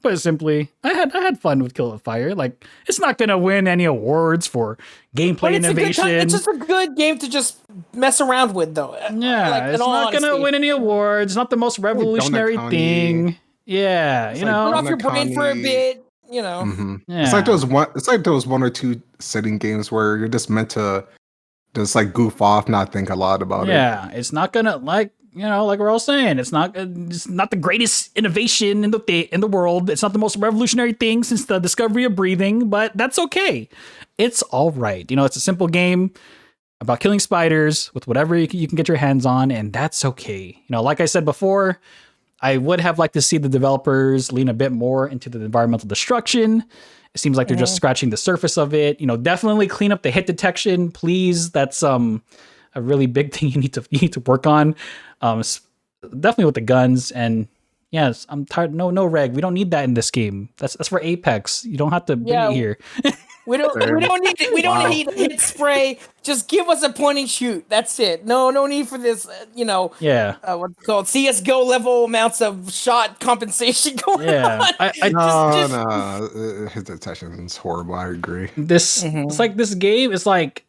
put it simply, I had fun with Kill with Fire. Like, it's not gonna win any awards for gameplay innovation. It's just a good game to just mess around with, though. Yeah, it's not gonna win any awards. It's not the most revolutionary thing. Yeah, turn off your brain for a bit. Mm-hmm. Yeah. It's like those 1 or 2 sitting games where you're just meant to just like goof off, not think a lot about it. Yeah, it's not gonna like we're all saying, it's not the greatest innovation in the world. It's not the most revolutionary thing since the discovery of breathing, but that's okay. It's all right. It's a simple game about killing spiders with whatever you can get your hands on, and that's okay. Like I said before, I would have liked to see the developers lean a bit more into the environmental destruction. It seems like they're just scratching the surface of it. Definitely clean up the hit detection, please. That's a really big thing you need to work on. Definitely with the guns, and yes, I'm tired. No reg. We don't need that in this game. That's for Apex. You don't have to bring it here. We don't need hit spray. Just give us a point and shoot. That's it. No need for this. Yeah. What's it called? CS:GO level amounts of shot compensation going on. No. His detection is horrible. I agree. It's like this game is like,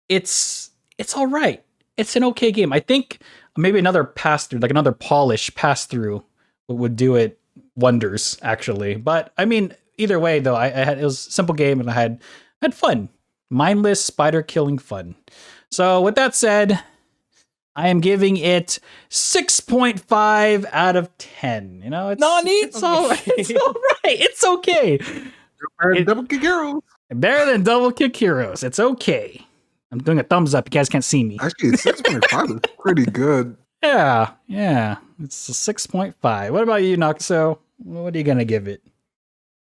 it's all right. It's an okay game. I think maybe another pass-through, like another polish pass-through would do it wonders, actually. But I mean, either way, though, it was a simple game, and I had fun. Mindless spider killing fun. So with that said, I am giving it 6.5 out of 10. You know, it's it's all right. It's all right. It's okay. Double kick heroes. Better than Double Kick Heroes. It's okay. I'm doing a thumbs up. You guys can't see me. Actually, 6.5 is pretty good. Yeah. It's a 6.5. What about you, Noxo? What are you gonna give it?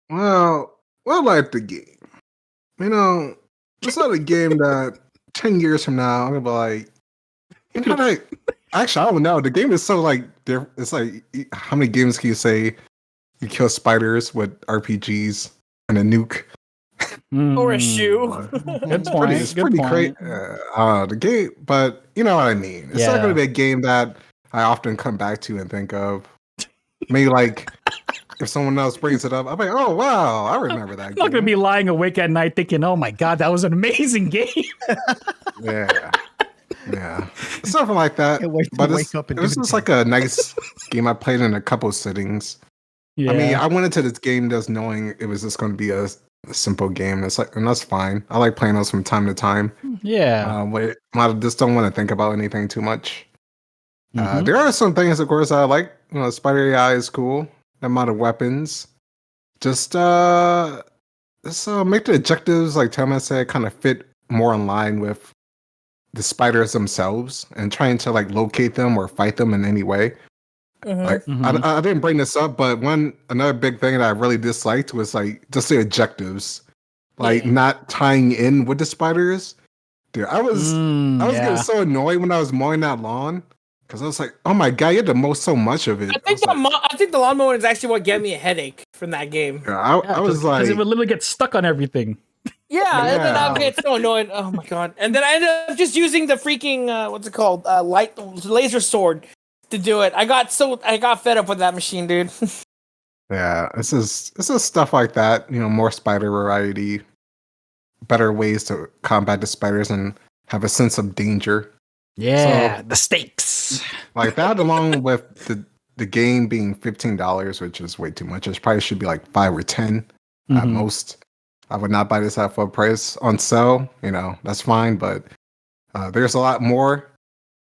Well, I like the game. You know, it's not a game that 10 years from now I'm gonna be like, you know, like, actually, I don't know. The game is so like different. It's like, how many games can you say you kill spiders with RPGs and a nuke? Or a shoe. Good point. It's pretty great. The game, but you know what I mean. It's not going to be a game that I often come back to and think of. Maybe like if someone else brings it up, I'm like, oh wow, I remember that. I'm not going to be lying awake at night thinking, oh my god, that was an amazing game. Yeah, something like that. But it was just like a nice game I played in a couple sittings. Yeah. I mean, I went into this game just knowing it was just going to be a simple game. It's like, and that's fine. I like playing those from time to time. Yeah. But I just don't want to think about anything too much. There are some things, of course, I like. You know, Spider AI is cool. The amount of weapons. Just make the objectives, like Tama said, kind of fit more in line with the spiders themselves, and trying to like locate them or fight them in any way. Like I didn't bring this up, but another big thing that I really disliked was like just the objectives, like not tying in with the spiders. Dude, I was getting so annoyed when I was mowing that lawn because I was like, oh my god, you had to mow so much of it. I think the lawnmower is actually what gave me a headache from that game. I was like, because it would literally get stuck on everything. And then I'll get so annoyed. Oh my god! And then I ended up just using the freaking what's it called, laser sword to do it. I got fed up with that machine, dude. Yeah, this is stuff like that. You know, more spider variety, better ways to combat the spiders, and have a sense of danger. Yeah, so, the stakes like that, along with the game being $15, which is way too much. It probably should be like $5 or $10 at most. I would not buy this at full price on sale. You know, that's fine, but there's a lot more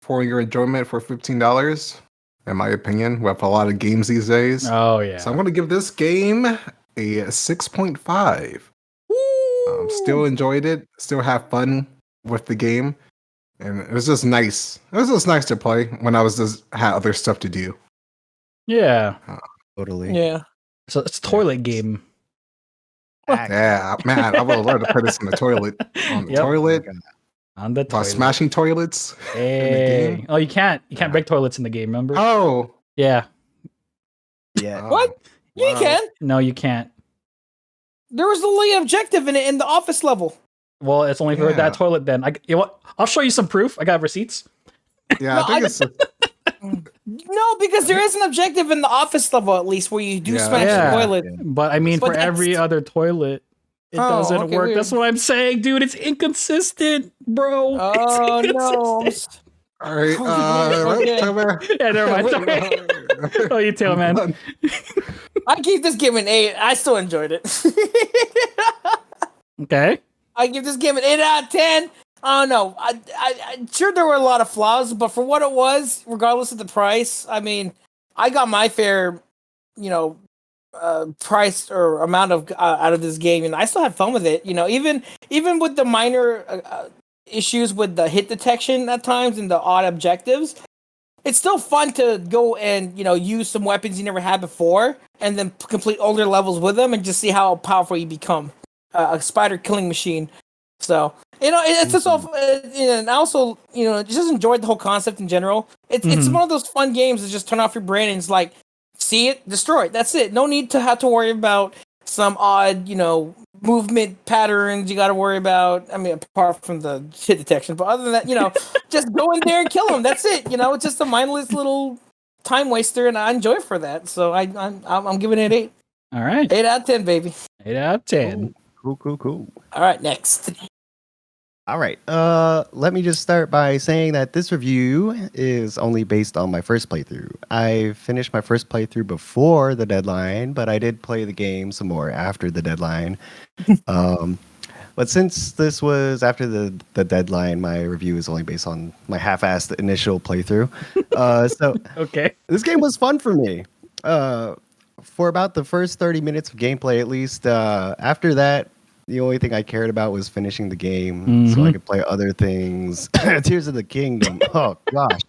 for your enjoyment for $15, in my opinion, with a lot of games these days. Oh yeah. So I'm going to give this game a 6.5. Still enjoyed it. Still have fun with the game, and it was just nice. It was just nice to play when I was just had other stuff to do. Yeah. Totally. Yeah. So it's a toilet game. Yeah, man, I would have loved to play this in the toilet. On the toilet. On the toilet. Smashing toilets. Hey. Oh, you can't break toilets in the game, remember? Oh. Yeah. Yeah. What? You can? No, you can't. There was only objective in it in the office level. Well, it's only for that toilet then. You know what? I'll show you some proof. I got receipts. Yeah, I think it's... No, because there is an objective in the office level, at least, where you do smash the toilet. But I mean, for every other toilet, it doesn't work. Weird. That's what I'm saying, dude. It's inconsistent, bro. Oh, no. All right. Yeah, never mind. Oh, you tell, man. I give this game an 8. I still enjoyed it. Okay. I give this game an 8 out of 10. I don't know. I'm sure there were a lot of flaws, but for what it was, regardless of the price, I mean, I got my fair, price or amount of out of this game, and I still had fun with it. You know, even with the minor issues with the hit detection at times and the odd objectives, it's still fun to go and use some weapons you never had before, and then complete older levels with them, and just see how powerful you become. A spider killing machine. So it's just all, and I also just enjoyed the whole concept in general. It's one of those fun games that just turn off your brain and it's like, see it, destroy it. That's it. No need to have to worry about some odd movement patterns you got to worry about. I mean, apart from the hit detection, but other than that, just go in there and kill them. That's it. It's just a mindless little time waster, and I enjoy it for that. So I'm giving it an 8. All right, 8 out of 10, baby. 8 out of 10. Cool. All right, next. All right. Let me just start by saying that this review is only based on my first playthrough. I finished my first playthrough before the deadline, but I did play the game some more after the deadline. But since this was after the deadline, my review is only based on my half-assed initial playthrough. So Okay. this game was fun for me. For about the first 30 minutes of gameplay, at least. After that, the only thing I cared about was finishing the game so I could play other things. Tears of the Kingdom. Oh, gosh.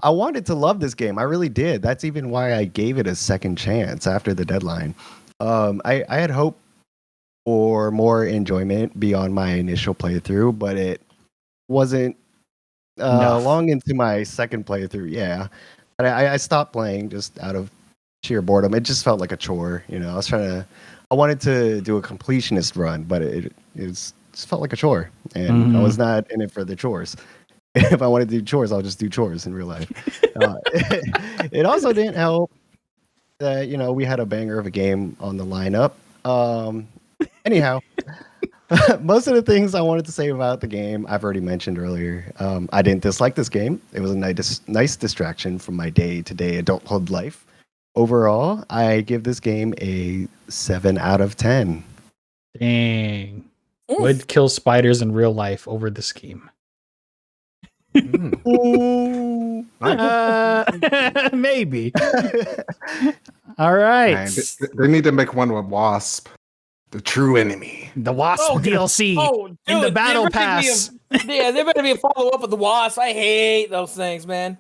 I wanted to love this game. I really did. That's even why I gave it a second chance after the deadline. I had hope for more enjoyment beyond my initial playthrough, but it wasn't long into my second playthrough. Yeah. But I stopped playing just out of sheer boredom. It just felt like a chore. I wanted to do a completionist run, but it just felt like a chore. And I was not in it for the chores. If I wanted to do chores, I'll just do chores in real life. It also didn't help that, we had a banger of a game on the lineup. Anyhow, most of the things I wanted to say about the game, I've already mentioned earlier. I didn't dislike this game. It was a nice distraction from my day-to-day adulthood life. Overall, I give this game a 7 out of 10. Dang. Would kill spiders in real life over this game. Maybe. All right. They need to make one with Wasp, the true enemy. The Wasp DLC in the Battle Pass. There better be a follow-up with the Wasp. I hate those things, man.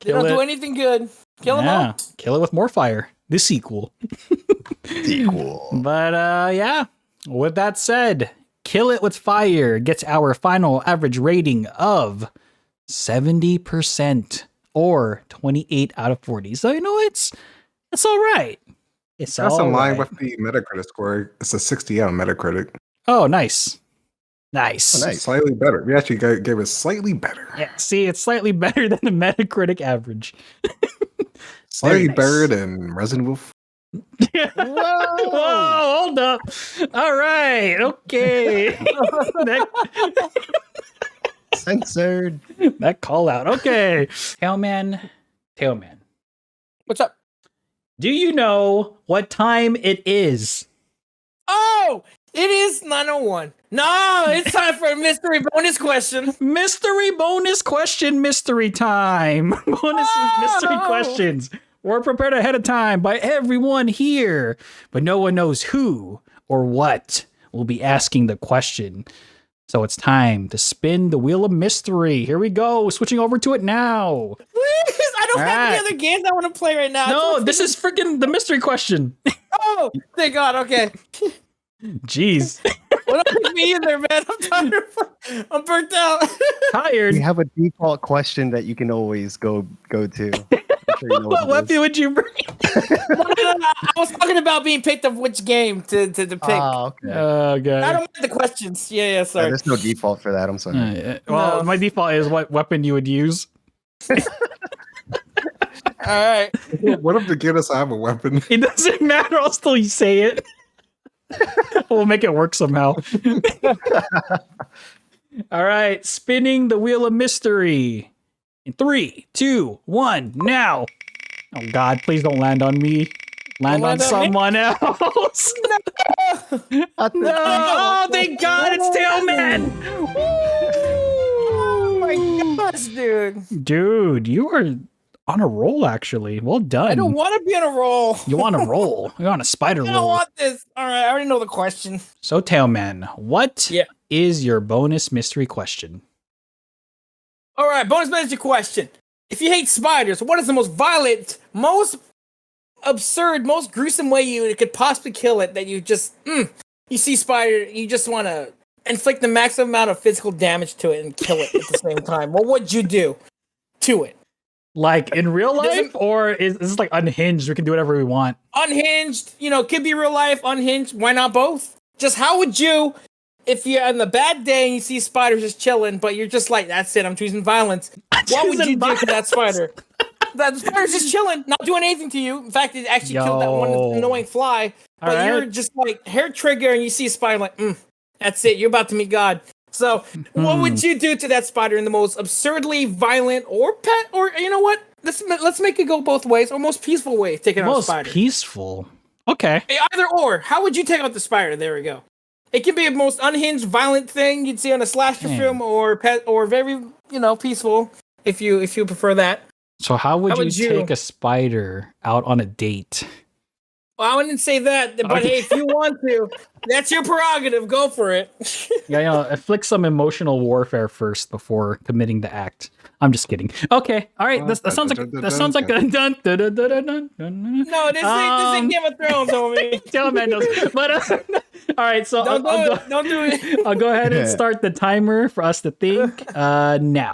They don't do anything good. Kill them all. Kill it with more fire. The sequel. But yeah, with that said, Kill It With Fire gets our final average rating of 70% or 28 out of 40. So, it's all right. That's in line with the Metacritic score. It's a 60 on Metacritic. Oh, nice. Nice. Oh, nice. Slightly better. We actually gave it slightly better. Yeah, see, it's slightly better than the Metacritic average. Slightly better than Resident Evil. Whoa, hold up. All right. Okay. Censored. That call out. Okay. Tailman. What's up? Do you know what time it is? Oh, it is 9:01. No, it's time for a mystery bonus question. Mystery bonus question, mystery time. Mystery questions were prepared ahead of time by everyone here, but no one knows who or what will be asking the question. So it's time to spin the wheel of mystery. Here we go. Switching over to it now. Please, I don't have any other games I want to play right now. No, this is freaking the mystery question. Oh, thank God. Okay. Jeez. Well, don't me either, man. I'm tired. I'm burnt out. Tired. We have a default question that you can always go to. Sure you know what weapon would you bring? No. I was talking about being picked of which game to pick. Oh, okay. I don't mind the questions. Yeah, sorry. There's no default for that. I'm sorry. Well, my default is what weapon you would use. All right. What if the Guinness I have a weapon? It doesn't matter. I'll still say it. We'll make it work somehow. All right. Spinning the wheel of mystery. In 3, 2, 1, now. Oh, God. Please don't land on me. Land on someone else. No. Oh, thank God. It's Tailman. Oh, my gosh, dude. Dude, you are on a roll, actually. Well done. I don't want to be on a roll. You want to roll. You're on a spider roll. I don't want this. All right, I already know the question. So, Tailman, what is your bonus mystery question? All right, bonus mystery question. If you hate spiders, what is the most violent, most absurd, most gruesome way you could possibly kill it that you just, you see spider, you just want to inflict the maximum amount of physical damage to it and kill it at the same time? What would you do to it? Like in real life, or is this like unhinged? We can do whatever we want. Unhinged, could be real life, unhinged. Why not both? Just how would you, if you're on the bad day and you see spiders just chilling, but you're just like, that's it, I'm choosing violence. What would you do to that spider? That spider's just chilling, not doing anything to you. In fact, it actually killed that one annoying fly. But you're just like hair trigger and you see a spider like, that's it, you're about to meet God. So, what would you do to that spider in the most absurdly violent or pet, or you know what? Let's make it go both ways, or most peaceful way of taking out a spider. Most peaceful. Okay. Either or. How would you take out the spider? There we go. It can be the most unhinged, violent thing you'd see on a slasher film, or very peaceful if you prefer that. So how would you would you- take a spider out on a date? Well, I wouldn't say that, but Okay. hey, if you want to, that's your prerogative. Go for it. Yeah, inflict some emotional warfare first before committing the act. I'm just kidding. Okay, all right. That sounds like a dun. No, this ain't Game of Thrones, homie. Tell man knows. But all right, so Don't do it. I'll go ahead and start the timer for us to think now.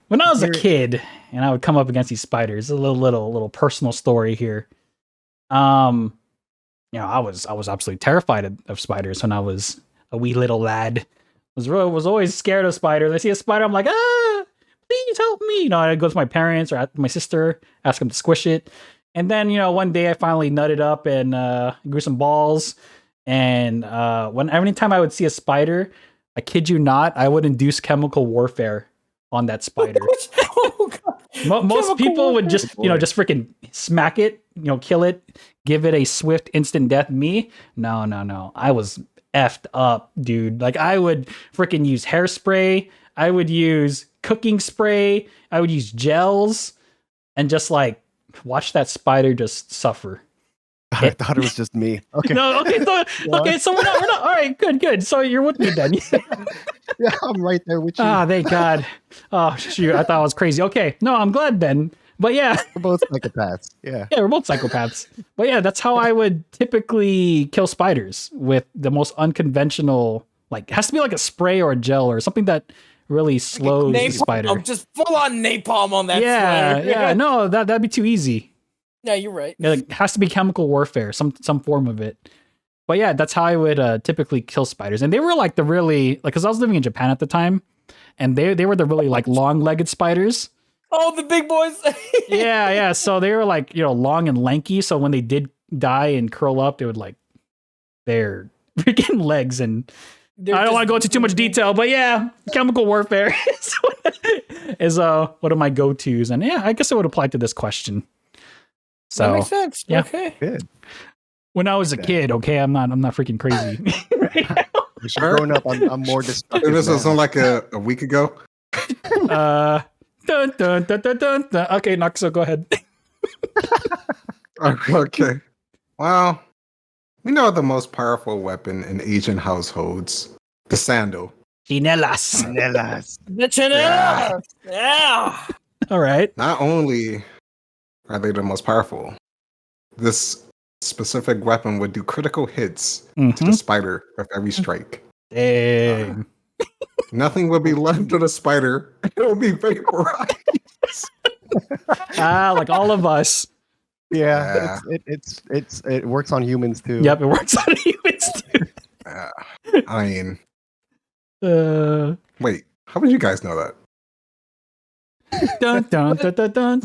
When I was a kid and I would come up against these spiders, a little personal story here. I was absolutely terrified of spiders when I was a wee little lad. Was always scared of spiders. I see a spider, I'm like, please help me. I'd go to my parents or my sister, ask them to squish it. And then, one day I finally nutted up and grew some balls. And every time I would see a spider, I kid you not, I would induce chemical warfare on that spider. Oh, God. Most people would just freaking smack it, kill it, give it a swift instant death. Me, no. I was effed up, dude. Like I would freaking use hairspray. I would use cooking spray. I would use gels and just like watch that spider just suffer. I thought it was just me. Okay. No, okay, so we're not. All right, good. So you're with me then. Yeah, I'm right there with you. Thank God. Oh, shoot, I thought I was crazy. Okay, no, I'm glad then. But yeah, We're both psychopaths. Yeah. we're both psychopaths. But yeah, that's how I would typically kill spiders, with the most unconventional. Like, it has to be like a spray or a gel or something that really slows the spider. Oh, just full on napalm on that spider. Yeah. No, that'd be too easy. Yeah, you're right. It has to be chemical warfare, some form of it. But yeah, that's how I would typically kill spiders. And they were like the really, like, because I was living in Japan at the time, and they were the really like long-legged spiders. Oh, the big boys. Yeah. So they were like, long and lanky. So when they did die and curl up, they would like their freaking legs. And I don't want to go into too much detail, but yeah, chemical warfare is one of my go-tos. And yeah, I guess it would apply to this question. So That makes sense. yeah. Okay. Good. When I was a kid, okay, I'm not freaking crazy. Right now. Growing up, I'm more destructive. This was now. like a week ago. Dun, dun, dun, dun, dun, dun. Okay, Noxo, go ahead. Okay. Well, we know the most powerful weapon in Asian households, the sandal. Chinelas. Nellas. The chinella. Yeah. All right. Not only are they the most powerful, this specific weapon would do critical hits to the spider with every strike. Dang. Nothing would be left of the spider. It will be vaporized. Like all of us. Yeah, it works on humans too. Yep, it works on humans too. I mean, Dun, wait, how would you guys know that? dun, dun, dun, dun, dun.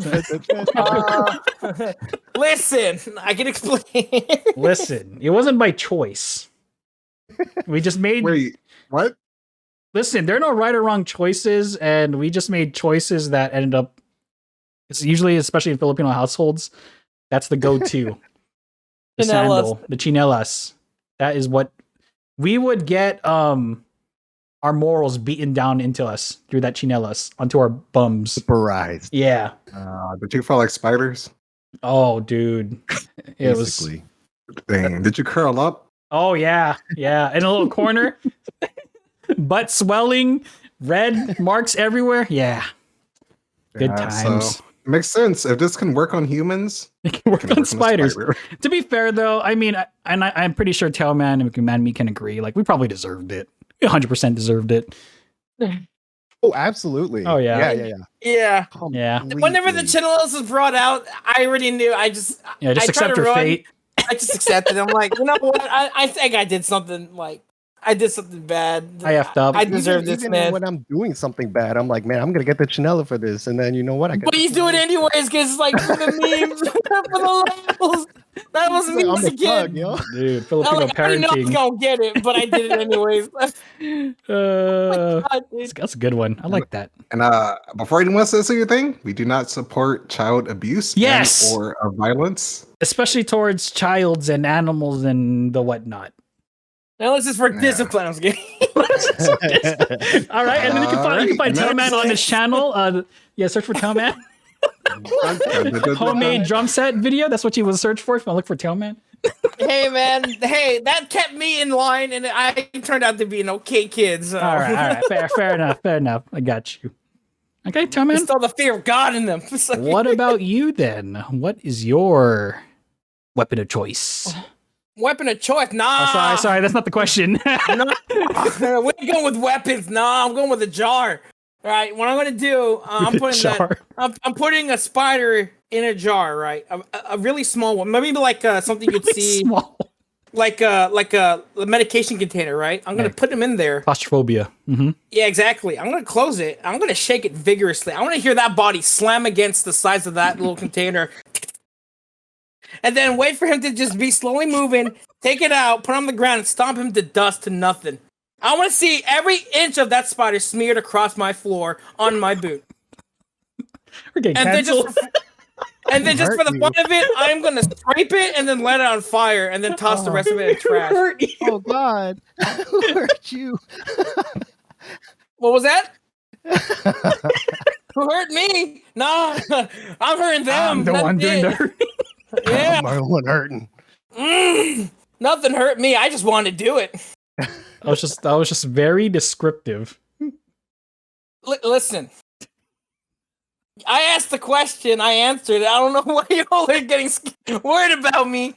Listen, I can explain. Listen, it wasn't by choice. We just made. Wait, what? Listen, there are no right or wrong choices, and we just made choices that ended up. It's usually, especially in Filipino households, that's the go-to. The sandal, the chinelas. That is what we would get. Our morals beaten down into us through that chinelas onto our bums. Vaporized. Yeah. Did you feel like spiders? Oh, dude. It was. Basically. Dang, did you curl up? Oh yeah, yeah. In a little corner, butt swelling, red marks everywhere. Yeah, good Yeah, times. so it makes sense. If this can work on humans, It can work can on work on a spiders. spider. To be fair, though, I mean, I'm pretty sure Tailman and Man Me can agree. Like, we probably deserved it. We 100% deserved it. Oh, absolutely. Oh, yeah. Yeah. Yeah. Whenever the channels was brought out, I already knew. Just I accept your fate. I just accepted. I'm like, you know what? I think I did something bad. I effed up. I deserve this, even man. when I'm doing something bad, I'm like, man, I'm gonna get the Chanela for this, and then you know what? But he's doing it anyways, because like for the memes, for the levels. That was me I'm as a the kid. plug, yo. Dude, I Filipino didn't know I was parenting. gonna get it, but I did it anyways. God, dude. That's a good one. I like that. And before anyone says anything, we do not support child abuse Yes! or violence. Especially towards childs and animals and the whatnot. Now this is for discipline. I was kidding. All right, and then you can find next. Tailman on his channel. Search for Tailman. Homemade drum set video. That's what you would search for if you look for Tailman. Hey man, that kept me in line, and I turned out to be an okay kid. So. All right. Fair enough. I got you. Okay, Tailman. Still the fear of God in them. What about you then? What is your weapon of choice? Weapon of choice? Nah. Oh, sorry. That's not the question. No, we ain't going with weapons. Nah, I'm going with a jar. All right, what I'm gonna do? I'm putting a spider in a jar. Right, a really small one, maybe like something you'd see, small. like a medication container. Right, I'm gonna put him in there. Claustrophobia. Mm-hmm. Yeah, exactly. I'm gonna close it. I'm gonna shake it vigorously. I want to hear that body slam against the sides of that little container. And then wait for him to just be slowly moving, take it out, put it on the ground, and stomp him to dust to nothing. I want to see every inch of that spider smeared across my floor on my boot. We're getting And canceled. then just for the fun of it, I'm going to scrape it and then let it on fire and then toss the rest of it in trash. Oh God, who hurt you? What was that? Who hurt me? No, I'm hurting them. I'm the one doing the hurting. Yeah. I'm the one hurting. Nothing hurt me. I just wanted to do it. I was just very descriptive. Listen. I asked the question. I answered it. I don't know why you all are getting worried about me.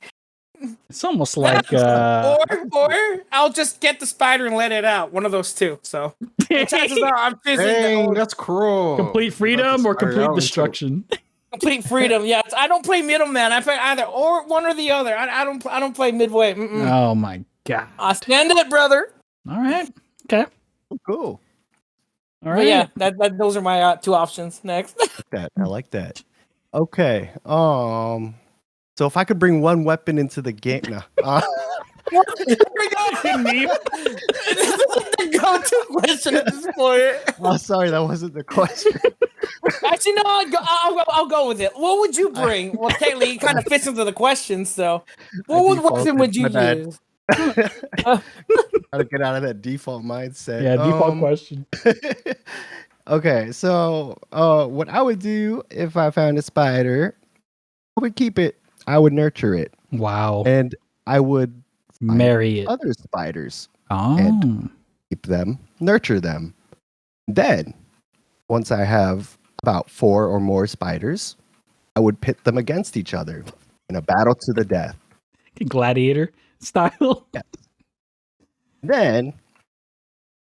It's almost like or I'll just get the spider and let it out. One of those two. So chances are I'm choosing Dang, that's cruel. complete freedom or complete destruction. complete freedom. Yeah, I don't play middleman. I play either or one or the other. I don't play midway. Oh my God. I stand it, brother. All right. Okay. Cool. All right. But yeah, that those are my two options. Next. I like that. Okay. So if I could bring one weapon into the game, nah. Here we go. This is the go-to question at this point. Oh, sorry, that wasn't the question. Actually, no, I'll go with it. What would you bring? Well, technically, it kind of fits into the question. So, what weapon would you use? Gotta get out of that default mindset. Yeah, default question. Okay, so what I would do if I found a spider, I would keep it. I would nurture it. Wow. And I would marry it. Other spiders. Oh. And keep them, nurture them. Then, once I have about 4 or more spiders, I would pit them against each other in a battle to the death. Gladiator style. Yes. Then,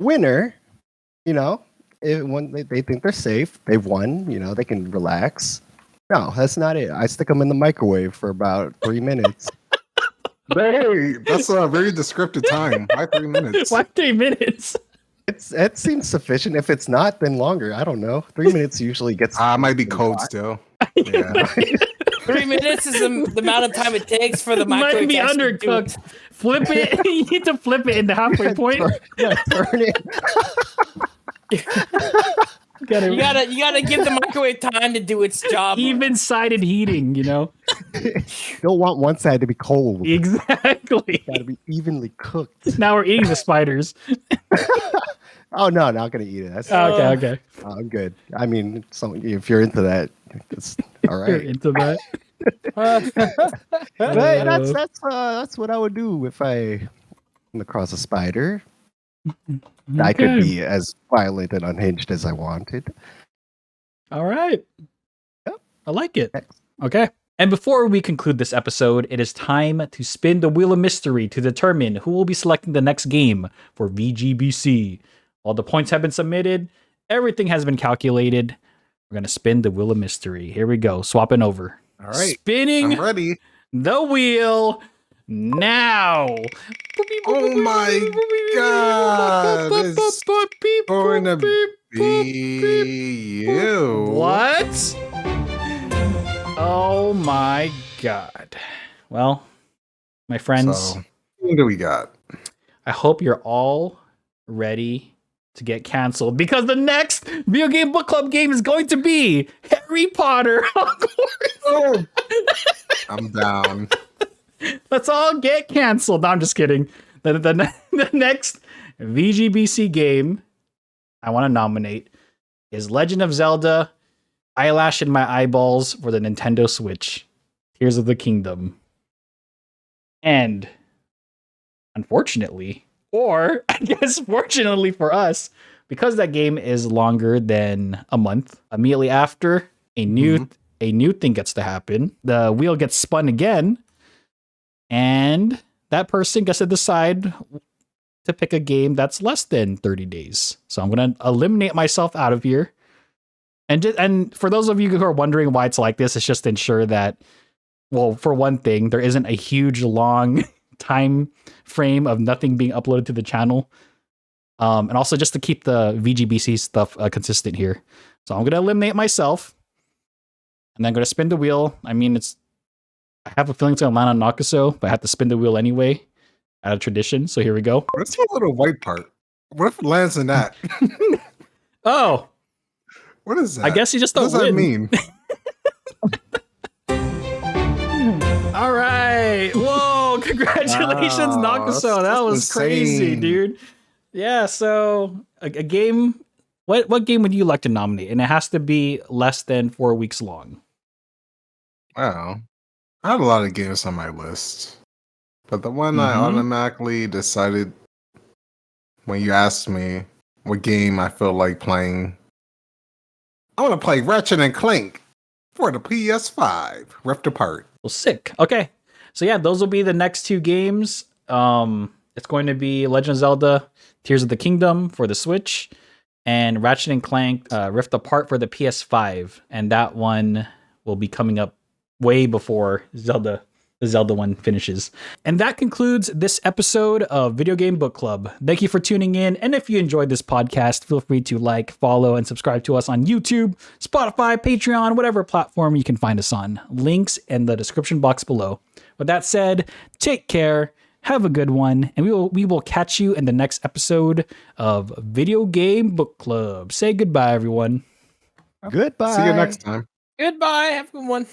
winner, when they think they're safe, they've won, they can relax. No, that's not it. I stick them in the microwave for about 3 minutes. Hey, that's a very descriptive time. Why 3 minutes? Why 3 minutes? It seems sufficient. If it's not, then longer. I don't know. 3 minutes usually gets. Might be cold still. Yeah. 3 minutes is the amount of time it takes for the microwave Might be to actually do undercooked. Flip it. You need to flip it in the halfway point. Turn it. You gotta give the microwave time to do its job. Even-sided heating, Don't want one side to be cold. Exactly. Got to be evenly cooked. Now we're eating the spiders. Oh no, not gonna eat it. That's Okay. I'm good. I mean, if you're into that, it's all You're right. into that. Right? That's what I would do if I come across a spider. I could Okay. be as violent and unhinged as I wanted. All right. Yep. I like it. Next. Okay. And before we conclude this episode, it is time to spin the wheel of mystery to determine who will be selecting the next game for VGBC. All the points have been submitted. Everything has been calculated. We're going to spin the wheel of mystery. Here we go. Swapping over. All right. Spinning I'm ready. the wheel now. Oh my God. It's going to be you. What? Oh my God. Well, my friends, So, who do we got? I hope you're all ready to get canceled because the next video game book club game is going to be Harry Potter Hogwarts. Oh, I'm down. Let's all get canceled. No, I'm just kidding. The next VGBC game I want to nominate is Legend of Zelda Eyelash in My Eyeballs for the Nintendo Switch. Tears of the Kingdom. And unfortunately, or I guess fortunately for us, because that game is longer than a month, immediately after a new thing gets to happen. The wheel gets spun again, and that person gets to decide to pick a game that's less than 30 days. So I'm going to eliminate myself out of here. And for those of you who are wondering why it's like this, it's just to ensure that, well, for one thing, there isn't a huge long time frame of nothing being uploaded to the channel. And also just to keep the VGBC stuff consistent here. So I'm going to eliminate myself. And then I'm going to spin the wheel. I mean, I have a feeling it's going to land on Nakaso, but I have to spin the wheel anyway out of tradition. So here we go. What's the little white part? What if it lands in that? Oh, What is that? I guess you just What don't does that win. mean? All right. Whoa, congratulations, Wow, Nakaso. That that's was crazy, insane. dude. Yeah, so a game. What game would you like to nominate? And it has to be less than 4 weeks long. Wow. I have a lot of games on my list. But the one I automatically decided when you asked me what game I feel like playing, I want to play Ratchet and Clank for the PS5, Rift Apart. Well, sick. Okay. So yeah, those will be the next two games. It's going to be Legend of Zelda Tears of the Kingdom for the Switch and Ratchet and Clank Rift Apart for the PS5. And that one will be coming up way before the Zelda one finishes. And that concludes this episode of Video Game Book Club. Thank you for tuning in. And if you enjoyed this podcast, feel free to like, follow, and subscribe to us on YouTube, Spotify, Patreon, whatever platform you can find us on. Links in the description box below. With that said, take care, have a good one, and we will catch you in the next episode of Video Game Book Club. Say goodbye, everyone. Goodbye. See you next time. Goodbye. Have a good one.